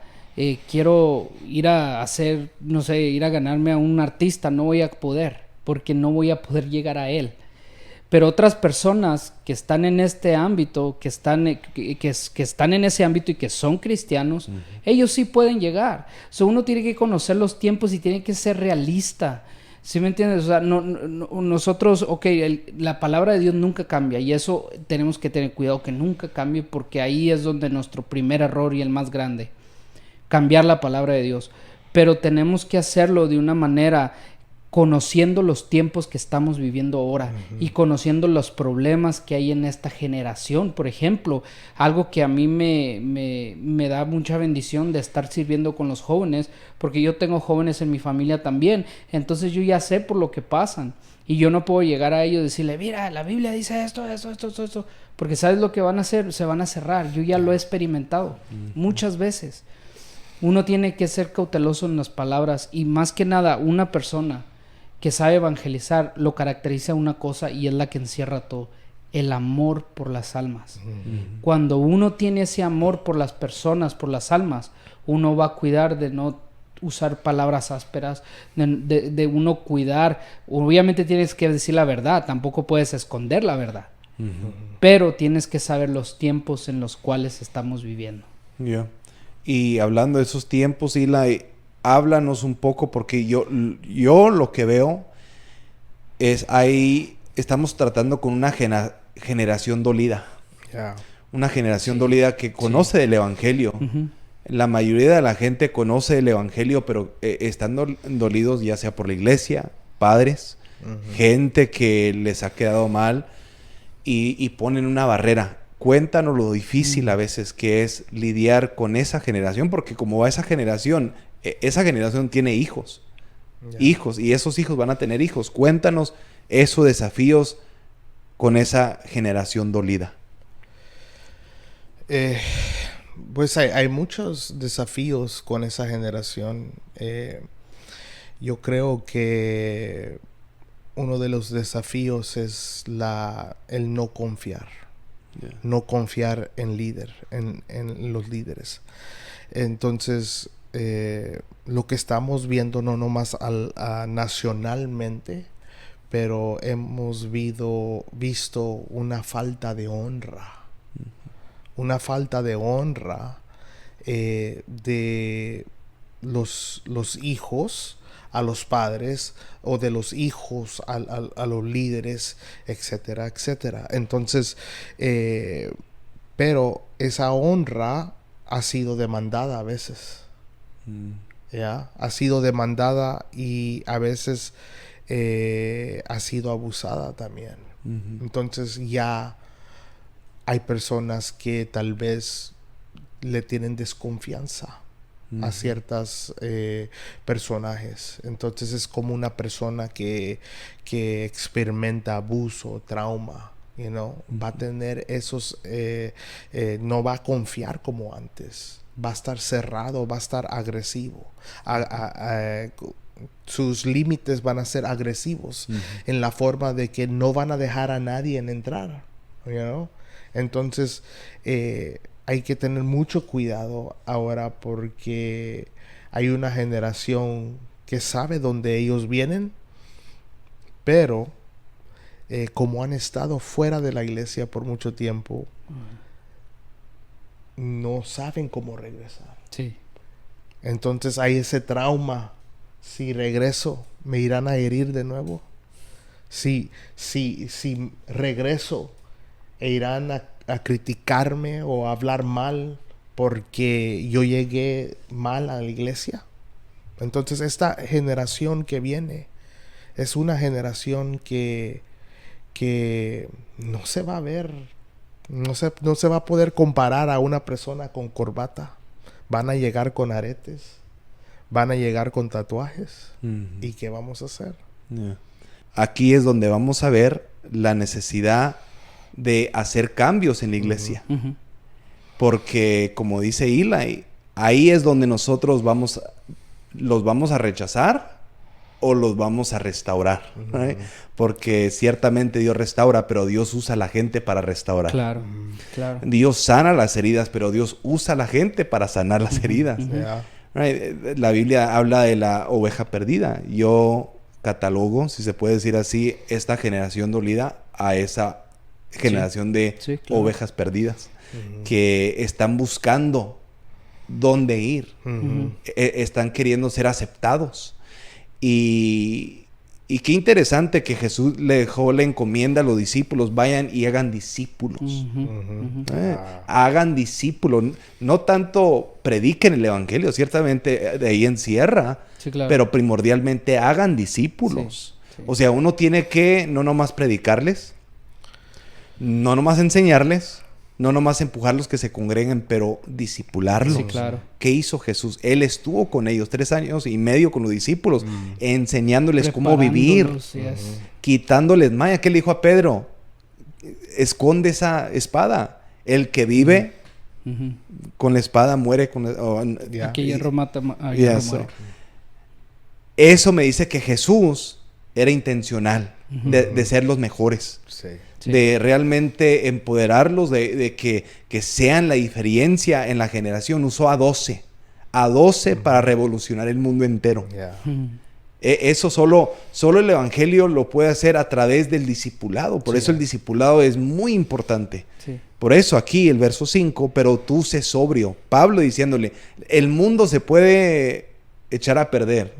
quiero ir a hacer, no sé, ir a ganarme a un artista, no voy a poder, porque no voy a poder llegar a él. Pero otras personas que están en este ámbito, que están en ese ámbito y que son cristianos, ellos sí pueden llegar. So, uno tiene que conocer los tiempos y tiene que ser realista. ¿Sí me entiendes? O sea, nosotros, la palabra de Dios nunca cambia, y eso tenemos que tener cuidado que nunca cambie, porque ahí es donde nuestro primer error y el más grande, cambiar la palabra de Dios. Pero tenemos que hacerlo de una manera conociendo los tiempos que estamos viviendo ahora y conociendo los problemas que hay en esta generación. Por ejemplo, algo que a mí me da mucha bendición de estar sirviendo con los jóvenes, porque yo tengo jóvenes en mi familia también, entonces yo ya sé por lo que pasan y yo no puedo llegar a ellos y decirle, mira, la Biblia dice esto, porque ¿sabes lo que van a hacer? Se van a cerrar. Yo ya lo he experimentado muchas veces. Uno tiene que ser cauteloso en las palabras y más que nada una persona que sabe evangelizar lo caracteriza una cosa y es la que encierra todo: el amor por las almas. Cuando uno tiene ese amor por las personas, por las almas, uno va a cuidar de no usar palabras ásperas, de uno cuidar. Obviamente tienes que decir la verdad, tampoco puedes esconder la verdad, pero tienes que saber los tiempos en los cuales estamos viviendo. Y hablando de esos tiempos, Eli, háblanos un poco, porque yo lo que veo es ahí estamos tratando con una generación dolida. Una generación dolida que conoce del evangelio. La mayoría de la gente conoce el evangelio, pero están dolidos ya sea por la iglesia, padres, gente que les ha quedado mal y ponen una barrera. Cuéntanos lo difícil a veces que es lidiar con esa generación, porque como va esa generación tiene hijos, hijos, y esos hijos van a tener hijos. Cuéntanos esos desafíos con esa generación dolida. Pues hay muchos desafíos con esa generación. Yo creo que uno de los desafíos es el no confiar. No confiar en los líderes. Entonces, lo que estamos viendo no nomás nacionalmente, pero hemos visto una falta de honra. Una falta de honra de los hijos a los padres, o de los hijos a los líderes, etcétera, etcétera. Entonces, pero esa honra ha sido demandada a veces. ¿Ya? Ha sido demandada y a veces ha sido abusada también. Entonces ya hay personas que tal vez le tienen desconfianza a ciertas personajes. Entonces es como una persona que experimenta abuso, trauma, va a tener esos, no va a confiar como antes, va a estar cerrado, va a estar agresivo, sus límites van a ser agresivos en la forma de que no van a dejar a nadie entrar, Entonces hay que tener mucho cuidado ahora, porque hay una generación que sabe dónde ellos vienen, pero como han estado fuera de la iglesia por mucho tiempo, no saben cómo regresar. Sí. Entonces hay ese trauma. Si regreso, ¿me irán a herir de nuevo? Si regreso, irán a criticarme o a hablar mal porque yo llegué mal a la iglesia. Entonces esta generación que viene es una generación que no se va a ver, no se va a poder comparar a una persona con corbata. Van a llegar con aretes, van a llegar con tatuajes. ¿Y qué vamos a hacer? Aquí es donde vamos a ver la necesidad de hacer cambios en la iglesia. Porque, como dice Eli, ahí es donde nosotros los vamos a rechazar o los vamos a restaurar. Porque ciertamente Dios restaura, pero Dios usa a la gente para restaurar. Claro. Dios sana las heridas, pero Dios usa a la gente para sanar las heridas. La Biblia habla de la oveja perdida. Yo catalogo, si se puede decir así, esta generación dolida a esa generación de ovejas perdidas que están buscando dónde ir. Están queriendo ser aceptados. Y Y qué interesante que Jesús le dejó la encomienda a los discípulos, vayan y hagan discípulos. Hagan discípulos. No tanto prediquen el evangelio, ciertamente de ahí encierra, Sí, claro. pero primordialmente hagan discípulos. Sí, sí. O sea, uno tiene que no nomás predicarles, no nomás enseñarles, no nomás empujarlos que se congreguen, pero discipularlos. Sí, claro. ¿Qué hizo Jesús? Él estuvo con ellos 3 años y medio con los discípulos, enseñándoles cómo vivir, Yes. quitándoles maya. ¿Qué le dijo a Pedro? Esconde esa espada. El que vive con la espada muere con Ya. Aquí hierro mata, y hierro eso. muere. Eso me dice que Jesús era intencional de ser los mejores. Sí. Sí. De realmente empoderarlos, de que sean la diferencia en la generación. Usó a 12 para revolucionar el mundo entero. Yeah. Eso solo el evangelio lo puede hacer a través del discipulado. Por eso el discipulado es muy importante. Sí. Por eso aquí el verso 5, pero tú sé sobrio. Pablo diciéndole, el mundo se puede echar a perder,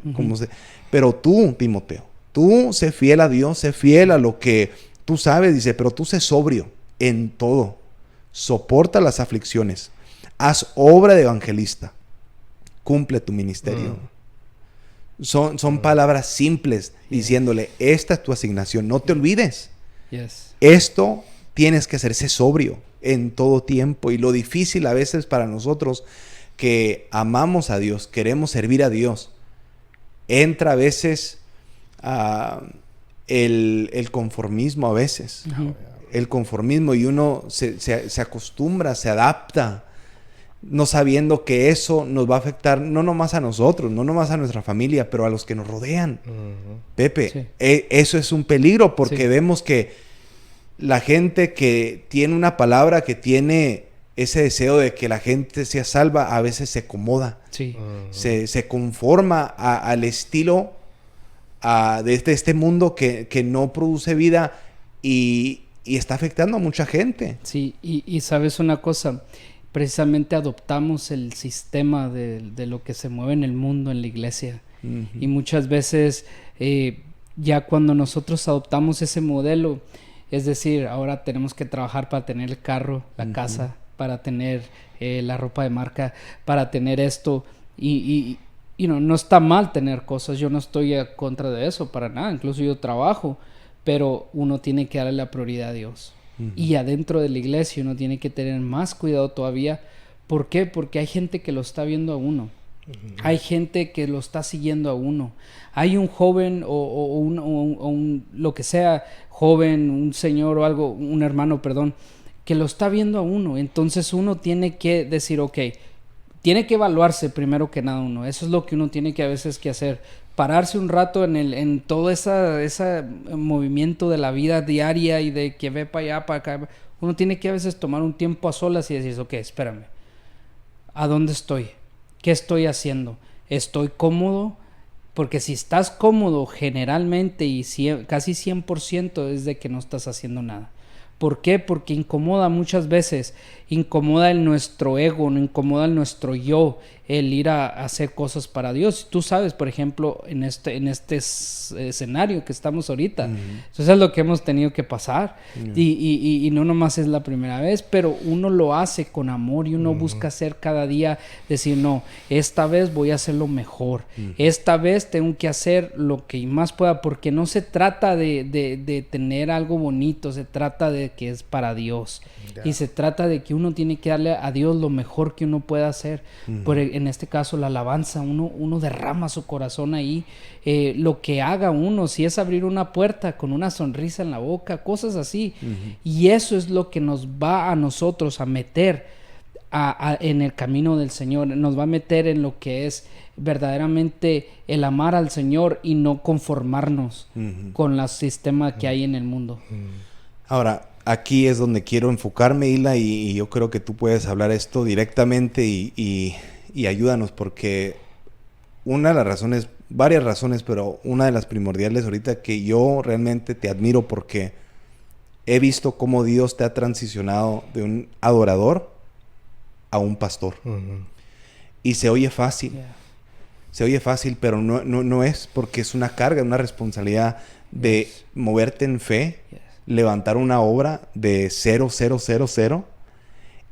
pero tú, Timoteo, tú sé fiel a Dios, sé fiel a lo que tú sabes, dice, pero tú sé sobrio en todo. Soporta las aflicciones. Haz obra de evangelista. Cumple tu ministerio. Son palabras simples diciéndole, esta es tu asignación. No te olvides. Yes. Esto tienes que hacerse sobrio en todo tiempo. Y lo difícil a veces para nosotros que amamos a Dios, queremos servir a Dios, entra a veces el conformismo a veces. El conformismo, y uno se acostumbra, se adapta, no sabiendo que eso nos va a afectar no nomás a nosotros, no nomás a nuestra familia, pero a los que nos rodean. Pepe, Sí. Eso es un peligro porque Sí. vemos que la gente que tiene una palabra, que tiene ese deseo de que la gente sea salva, a veces se acomoda, Sí. se conforma al estilo de este mundo que no produce vida y está afectando a mucha gente. Sí, y sabes una cosa, precisamente adoptamos el sistema de lo que se mueve en el mundo, en la iglesia. Y muchas veces ya cuando nosotros adoptamos ese modelo, es decir, ahora tenemos que trabajar para tener el carro, la casa, para tener la ropa de marca, para tener esto, y no está mal tener cosas, yo no estoy a contra de eso para nada, incluso yo trabajo, pero uno tiene que darle la prioridad a Dios. Y adentro de la iglesia uno tiene que tener más cuidado todavía. ¿Por qué? Porque hay gente que lo está viendo a uno. Hay gente que lo está siguiendo a uno. Hay un joven o un lo que sea, joven, un señor o algo, un hermano, perdón, que lo está viendo a uno. Entonces uno tiene que decir, ok, tiene que evaluarse primero que nada uno. Eso es lo que uno tiene que a veces que hacer. Pararse un rato en todo ese movimiento de la vida diaria y de que ve para allá, para acá. Uno tiene que a veces tomar un tiempo a solas y decir, ok, espérame. ¿A dónde estoy? ¿Qué estoy haciendo? ¿Estoy cómodo? Porque si estás cómodo generalmente y casi 100% es de que no estás haciendo nada. ¿Por qué? Porque incomoda muchas veces, incomoda nuestro ego, no incomoda nuestro yo, el ir a hacer cosas para Dios. Tú sabes, por ejemplo, en este escenario que estamos ahorita, eso es lo que hemos tenido que pasar. Y no nomás es la primera vez, pero uno lo hace con amor y uno busca hacer cada día, decir, no, esta vez voy a hacer lo mejor, esta vez tengo que hacer lo que más pueda, porque no se trata de tener algo bonito, se trata de que es para Dios. Y se trata de que uno tiene que darle a Dios lo mejor que uno pueda hacer. En este caso la alabanza, uno derrama su corazón ahí, lo que haga uno, si es abrir una puerta con una sonrisa en la boca, cosas así. Y eso es lo que nos va a nosotros a meter en el camino del Señor, nos va a meter en lo que es verdaderamente el amar al Señor y no conformarnos con el sistema que hay en el mundo. Ahora, aquí es donde quiero enfocarme, Hila, y yo creo que tú puedes hablar esto directamente y ayúdanos, porque una de las razones, varias razones, pero una de las primordiales ahorita que yo realmente te admiro porque he visto cómo Dios te ha transicionado de un adorador a un pastor. Y se oye fácil. Se oye fácil, pero no es, porque es una carga, una responsabilidad de moverte en fe, levantar una obra de 0, 0, 0, 0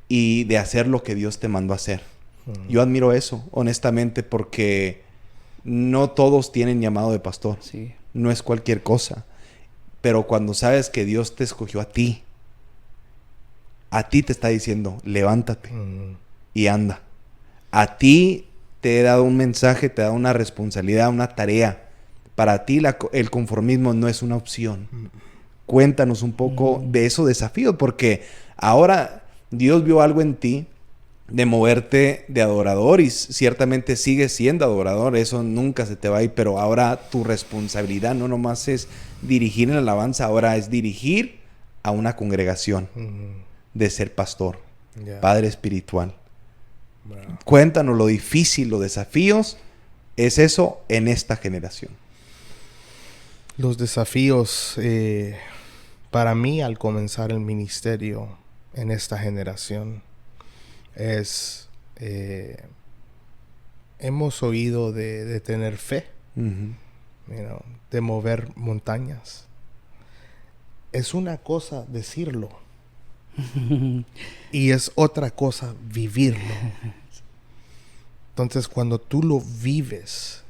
y de hacer lo que Dios te mandó a hacer. Yo admiro eso, honestamente, porque no todos tienen llamado de pastor. Sí. No es cualquier cosa. Pero cuando sabes que Dios te escogió a ti te está diciendo, levántate y anda. A ti te he dado un mensaje, te he dado una responsabilidad, una tarea. Para ti el conformismo no es una opción. Cuéntanos un poco de esos desafíos, porque ahora Dios vio algo en ti de moverte de adorador y ciertamente sigues siendo adorador, eso nunca se te va a ir, pero ahora tu responsabilidad no nomás es dirigir en la alabanza, ahora es dirigir a una congregación, de ser pastor, padre espiritual. Wow. Cuéntanos lo difícil, los desafíos, es eso en esta generación. Los desafíos para mí al comenzar el ministerio en esta generación es hemos oído de tener fe, de mover montañas. Es una cosa decirlo y es otra cosa vivirlo. Entonces, cuando tú lo vives,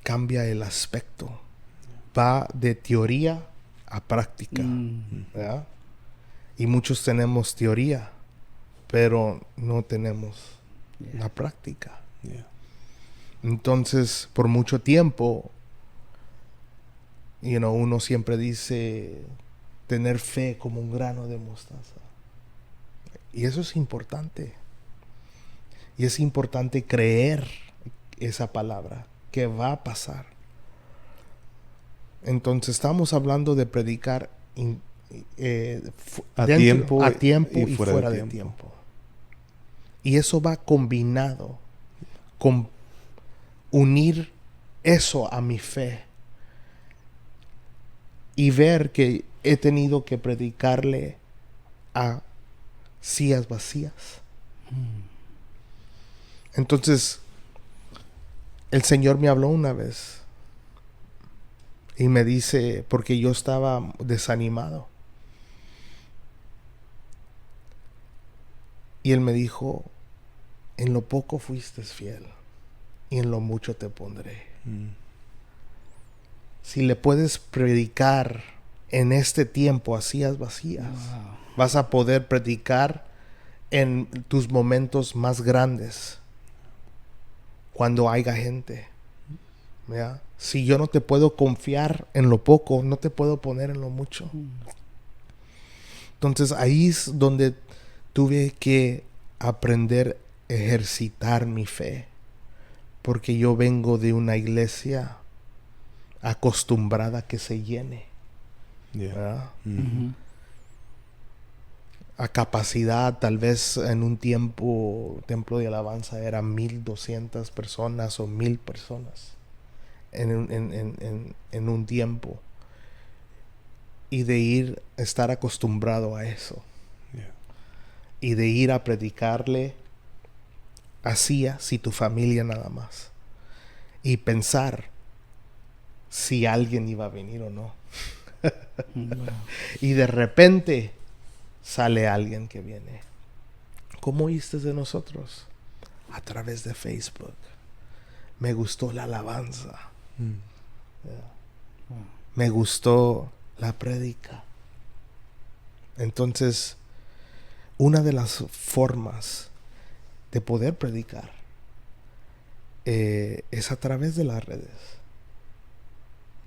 cambia el aspecto. Va de teoría a práctica. ¿Verdad? Y muchos tenemos teoría, pero no tenemos la práctica. Entonces, por mucho tiempo, uno siempre dice tener fe como un grano de mostaza. Y eso es importante. Y es importante creer esa palabra, que va a pasar. Entonces, estamos hablando de predicar a tiempo y fuera de tiempo. Y eso va combinado con unir eso a mi fe y ver que he tenido que predicarle a sillas vacías. Entonces, el Señor me habló una vez y me dice, porque yo estaba desanimado, y Él me dijo, en lo poco fuiste fiel y en lo mucho te pondré. Si le puedes predicar en este tiempo a sillas vacías, vas a poder predicar en tus momentos más grandes, cuando haya gente. ¿Ya? Si yo no te puedo confiar en lo poco, no te puedo poner en lo mucho. Entonces ahí es donde tuve que aprender a ejercitar mi fe, porque yo vengo de una iglesia acostumbrada a que se llene. A capacidad, tal vez en un templo de alabanza eran 1,200 personas o 1,000 personas en un tiempo, y de estar acostumbrado a eso, y de ir a predicarle así tu familia nada más, y pensar si alguien iba a venir o no. Y de repente sale alguien que viene. ¿Cómo oíste de nosotros? A través de Facebook. Me gustó la alabanza. Me gustó la prédica. Entonces, una de las formas de poder predicar es a través de las redes.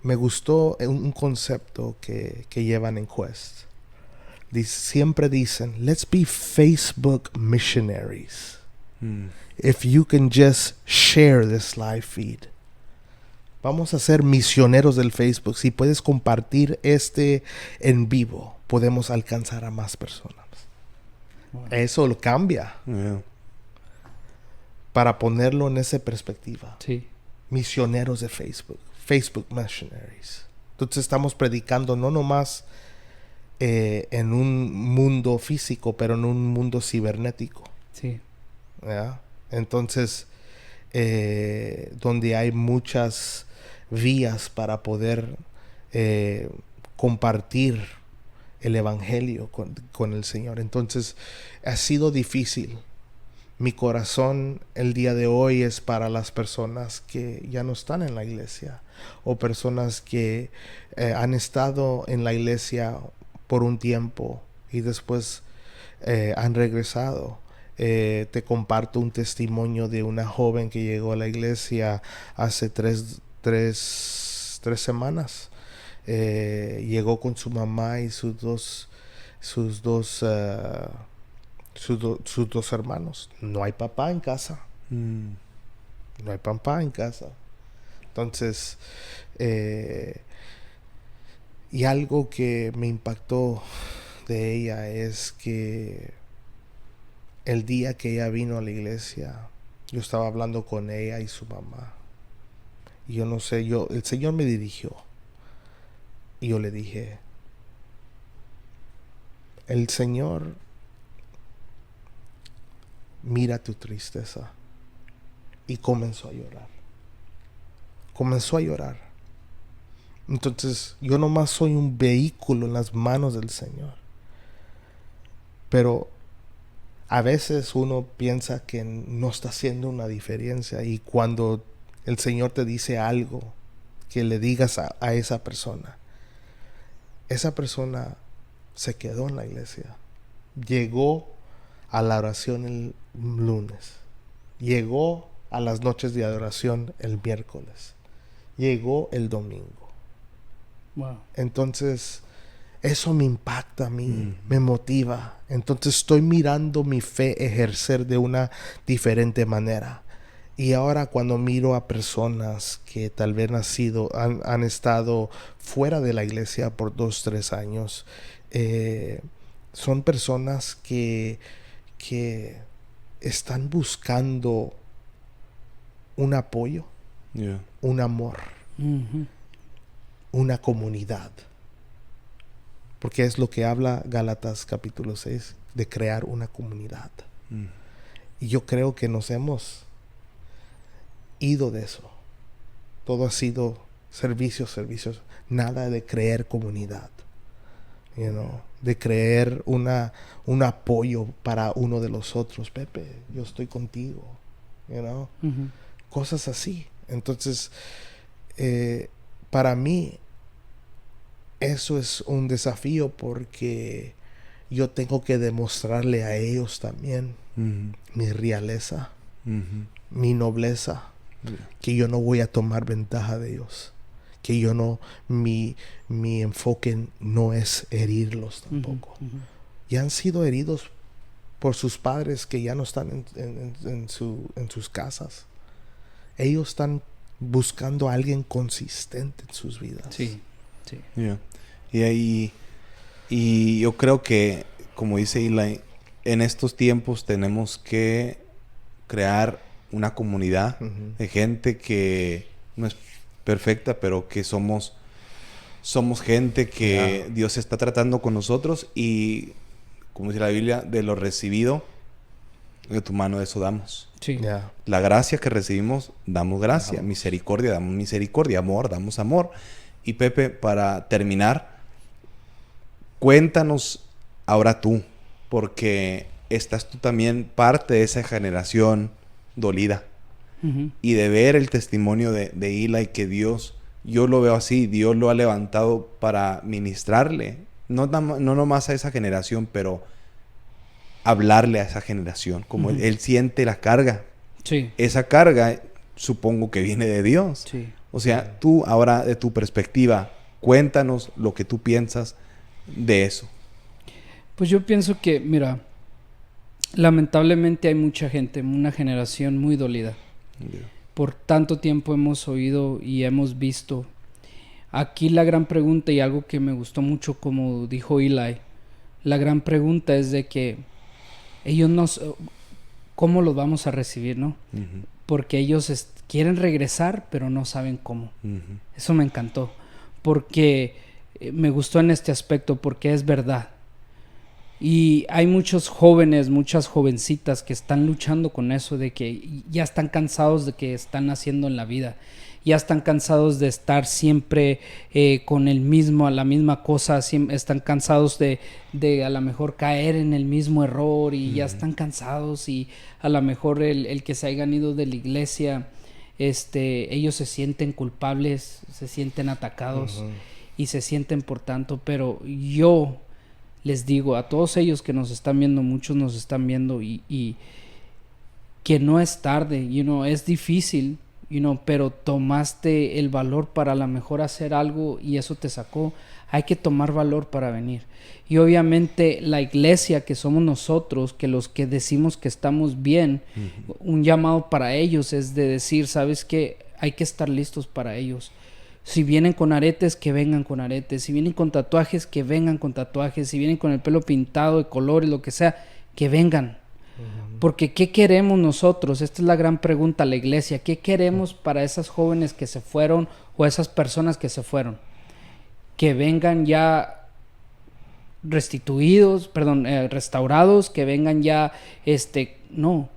Me gustó un concepto que llevan en Quest. Siempre dicen, let's be Facebook missionaries. If you can just share this live feed. Vamos a ser misioneros del Facebook. Si puedes compartir en vivo, podemos alcanzar a más personas. Wow. Eso lo cambia. Para ponerlo en esa perspectiva. Sí. Misioneros de Facebook. Facebook missionaries. Entonces estamos predicando no nomás en un mundo físico, pero en un mundo cibernético. Sí. ¿Ya? Entonces, donde hay muchas vías para poder compartir el evangelio con el Señor. Entonces ha sido difícil. Mi corazón el día de hoy es para las personas que ya no están en la iglesia, o personas que han estado en la iglesia por un tiempo y después han regresado. Te comparto un testimonio de una joven que llegó a la iglesia hace tres semanas. Llegó con su mamá y sus dos hermanos. No hay papá en casa. No hay papá en casa. Entonces, y algo que me impactó de ella es que el día que ella vino a la iglesia, yo estaba hablando con ella y su mamá. Y yo no sé, el Señor me dirigió. Y yo le dije, el Señor mira tu tristeza. Y comenzó a llorar. Comenzó a llorar. Entonces, yo nomás soy un vehículo en las manos del Señor. Pero a veces uno piensa que no está haciendo una diferencia. Y cuando el Señor te dice algo, que le digas a esa persona se quedó en la iglesia. Llegó a la oración el lunes. Llegó a las noches de adoración el miércoles. Llegó el domingo. Wow. Entonces, eso me impacta a mí, me motiva. Entonces estoy mirando mi fe ejercer de una diferente manera. Y ahora cuando miro a personas que tal vez han estado fuera de la iglesia por 2-3 años, son personas que están buscando un apoyo, un amor, una comunidad. Porque es lo que habla Gálatas capítulo 6, de crear una comunidad. Y yo creo que nos hemos ido de eso. Todo ha sido servicios, nada de crear comunidad, de crear un apoyo para uno de los otros. Pepe, yo estoy contigo, cosas así. Entonces, para mí eso es un desafío, porque yo tengo que demostrarle a ellos también mi realeza, mi nobleza, que yo no voy a tomar ventaja de ellos, que yo no, mi enfoque no es herirlos tampoco. Ya han sido heridos por sus padres que ya no están en sus casas. Ellos están buscando a alguien consistente en sus vidas. Sí. Yeah. Y yo creo que, como dice Eli, en estos tiempos tenemos que crear una comunidad de gente que no es perfecta, pero que somos gente que Dios está tratando con nosotros, y como dice la Biblia, de lo recibido de tu mano, de eso damos. Sí. La gracia que recibimos, damos gracia. Misericordia, damos misericordia. Amor, damos amor. Y Pepe, para terminar, cuéntanos ahora tú, porque estás tú también parte de esa generación dolida. Y de ver el testimonio de Eli, que Dios, yo lo veo así, Dios lo ha levantado para ministrarle, no nomás a esa generación, pero hablarle a esa generación, como él siente la carga. Sí. Esa carga, supongo que viene de Dios. Sí. O sea, tú ahora, de tu perspectiva, cuéntanos lo que tú piensas de eso. Pues yo pienso que, mira, lamentablemente hay mucha gente, una generación muy dolida. Por tanto tiempo hemos oído y hemos visto. Aquí la gran pregunta, y algo que me gustó mucho como dijo Eli, la gran pregunta es de que ellos ¿cómo los vamos a recibir, no? Porque ellos quieren regresar, pero no saben cómo. Eso me encantó, porque me gustó en este aspecto, porque es verdad. Y hay muchos jóvenes, muchas jovencitas que están luchando con eso, de que ya están cansados de que están haciendo en la vida. Ya están cansados de estar siempre con la misma cosa, están cansados de a lo mejor caer en el mismo error y ya están cansados, y a lo mejor el que se hayan ido de la iglesia, ellos se sienten culpables, se sienten atacados y se sienten por tanto, pero yo les digo a todos ellos que nos están viendo, muchos nos están viendo, y que no es tarde, es difícil, pero tomaste el valor para a lo mejor hacer algo y eso te sacó. Hay que tomar valor para venir. Y obviamente la iglesia que somos nosotros, que los que decimos que estamos bien, un llamado para ellos es de decir, ¿sabes qué? Hay que estar listos para ellos. Si vienen con aretes, que vengan con aretes. Si vienen con tatuajes, que vengan con tatuajes. Si vienen con el pelo pintado de colores, lo que sea, que vengan. Porque ¿qué queremos nosotros? Esta es la gran pregunta a la iglesia. ¿Qué queremos para esas jóvenes que se fueron o esas personas que se fueron? Que vengan ya restaurados, que vengan ya, no.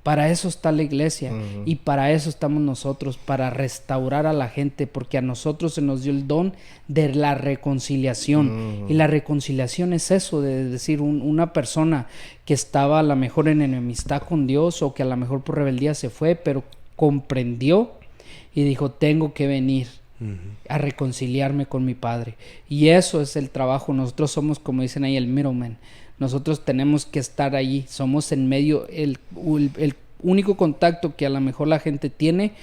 Para eso está la iglesia y para eso estamos nosotros, para restaurar a la gente, porque a nosotros se nos dio el don de la reconciliación. Y la reconciliación es eso, de decir, una persona que estaba a lo mejor en enemistad con Dios o que a lo mejor por rebeldía se fue, pero comprendió y dijo, tengo que venir a reconciliarme con mi Padre. Y eso es el trabajo. Nosotros somos, como dicen ahí, el middleman. Nosotros tenemos que estar allí, somos en medio, el único contacto que a lo mejor la gente tiene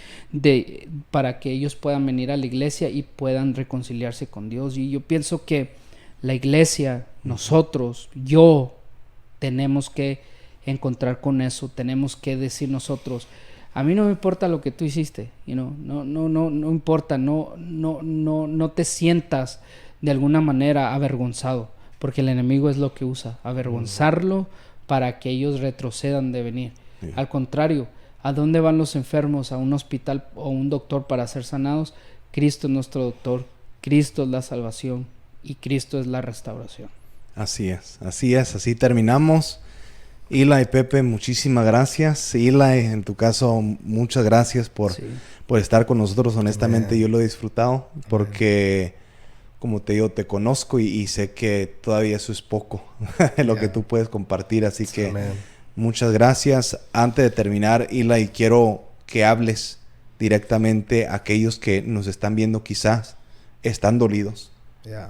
para que ellos puedan venir a la iglesia y puedan reconciliarse con Dios. Y yo pienso que la iglesia, nosotros, tenemos que encontrar con eso, tenemos que decir nosotros, a mí no me importa lo que tú hiciste, no importa, no te sientas de alguna manera avergonzado. Porque el enemigo es lo que usa, avergonzarlo para que ellos retrocedan de venir. Sí. Al contrario, ¿a dónde van los enfermos? ¿A un hospital o un doctor para ser sanados? Cristo es nuestro doctor, Cristo es la salvación y Cristo es la restauración. Así es, así terminamos. Eli y Pepe, muchísimas gracias. Eli, en tu caso, muchas gracias por estar con nosotros. Honestamente, yo lo he disfrutado porque... Como te digo, te conozco y sé que todavía eso es poco lo que tú puedes compartir. Así que muchas gracias. Antes de terminar, Eli, quiero que hables directamente a aquellos que nos están viendo, quizás están dolidos.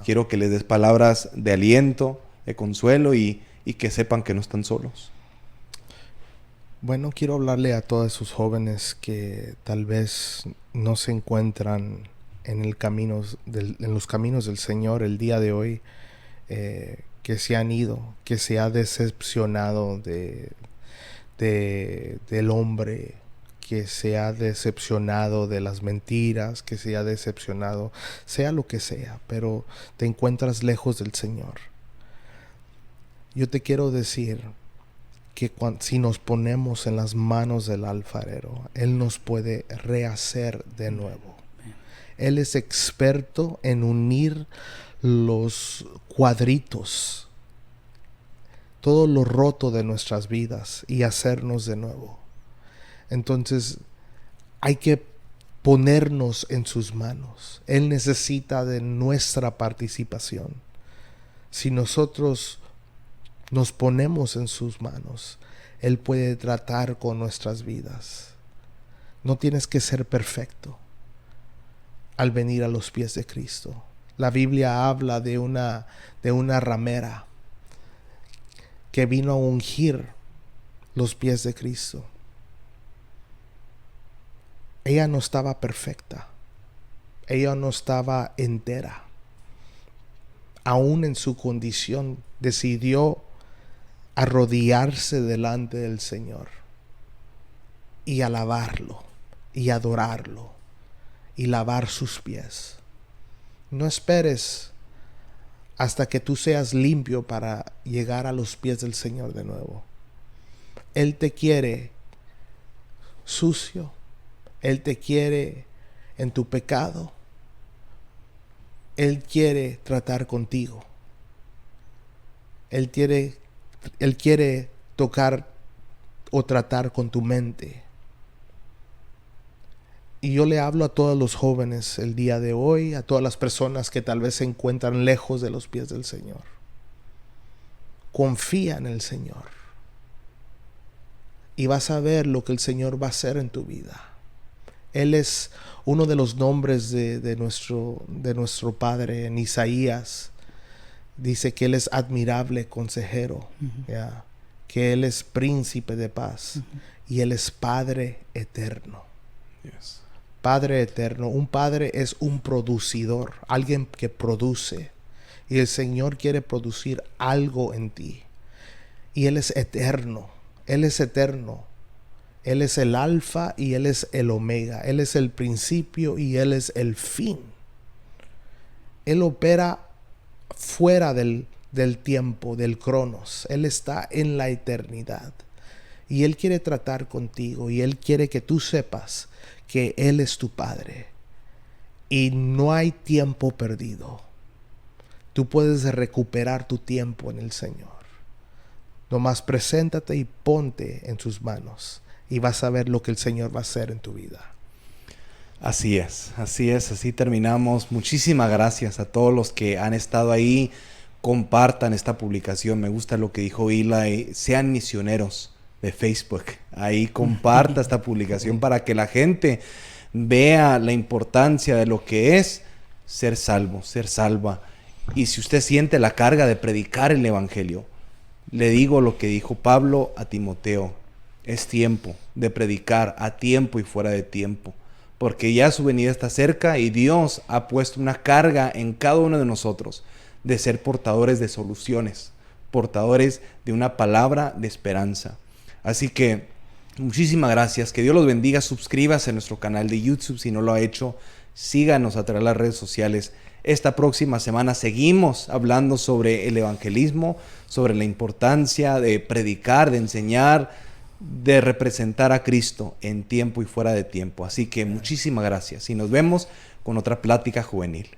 Quiero que les des palabras de aliento, de consuelo y que sepan que no están solos. Bueno, quiero hablarle a todos esos jóvenes que tal vez no se encuentran en los caminos del Señor el día de hoy, que se han ido, que se ha decepcionado del hombre, que se ha decepcionado de las mentiras, que se ha decepcionado, sea lo que sea, pero te encuentras lejos del Señor. Yo te quiero decir que si nos ponemos en las manos del alfarero, Él nos puede rehacer de nuevo. Él es experto en unir los cuadritos, todo lo roto de nuestras vidas y hacernos de nuevo. Entonces hay que ponernos en sus manos. Él necesita de nuestra participación. Si nosotros nos ponemos en sus manos, Él puede tratar con nuestras vidas. No tienes que ser perfecto al venir a los pies de Cristo. La Biblia habla de una ramera que vino a ungir los pies de Cristo. Ella no estaba perfecta. Ella no estaba entera. Aún en su condición, decidió arrodillarse delante del Señor y alabarlo y adorarlo y lavar sus pies. No esperes hasta que tú seas limpio para llegar a los pies del Señor de nuevo. Él te quiere sucio. Él te quiere en tu pecado. Él quiere tratar contigo. Él quiere tocar o tratar con tu mente. Y yo le hablo a todos los jóvenes el día de hoy, a todas las personas que tal vez se encuentran lejos de los pies del Señor. Confía en el Señor y vas a ver lo que el Señor va a hacer en tu vida. Él es uno de los nombres de nuestro Padre. En Isaías dice que Él es admirable consejero, ¿ya? Que Él es príncipe de paz y Él es Padre eterno. Yes. Padre eterno. Un padre es un producidor, alguien que produce. Y el Señor quiere producir algo en ti. Y Él es eterno. Él es eterno. Él es el alfa y Él es el omega. Él es el principio y Él es el fin. Él opera fuera del tiempo, del cronos. Él está en la eternidad. Y Él quiere tratar contigo y Él quiere que tú sepas que Él es tu Padre. Y no hay tiempo perdido. Tú puedes recuperar tu tiempo en el Señor. Nomás preséntate y ponte en sus manos. Y vas a ver lo que el Señor va a hacer en tu vida. Así es, así terminamos. Muchísimas gracias a todos los que han estado ahí. Compartan esta publicación. Me gusta lo que dijo Eli. Sean misioneros de Facebook. Ahí comparta esta publicación para que la gente vea la importancia de lo que es ser salvo, ser salva. Y si usted siente la carga de predicar el evangelio, le digo lo que dijo Pablo a Timoteo: es tiempo de predicar a tiempo y fuera de tiempo, porque ya su venida está cerca y Dios ha puesto una carga en cada uno de nosotros de ser portadores de soluciones, portadores de una palabra de esperanza. Así que muchísimas gracias, que Dios los bendiga. Suscríbase a nuestro canal de YouTube si no lo ha hecho, síganos a través de las redes sociales. Esta próxima semana seguimos hablando sobre el evangelismo, sobre la importancia de predicar, de enseñar, de representar a Cristo en tiempo y fuera de tiempo. Así que muchísimas gracias y nos vemos con otra plática juvenil.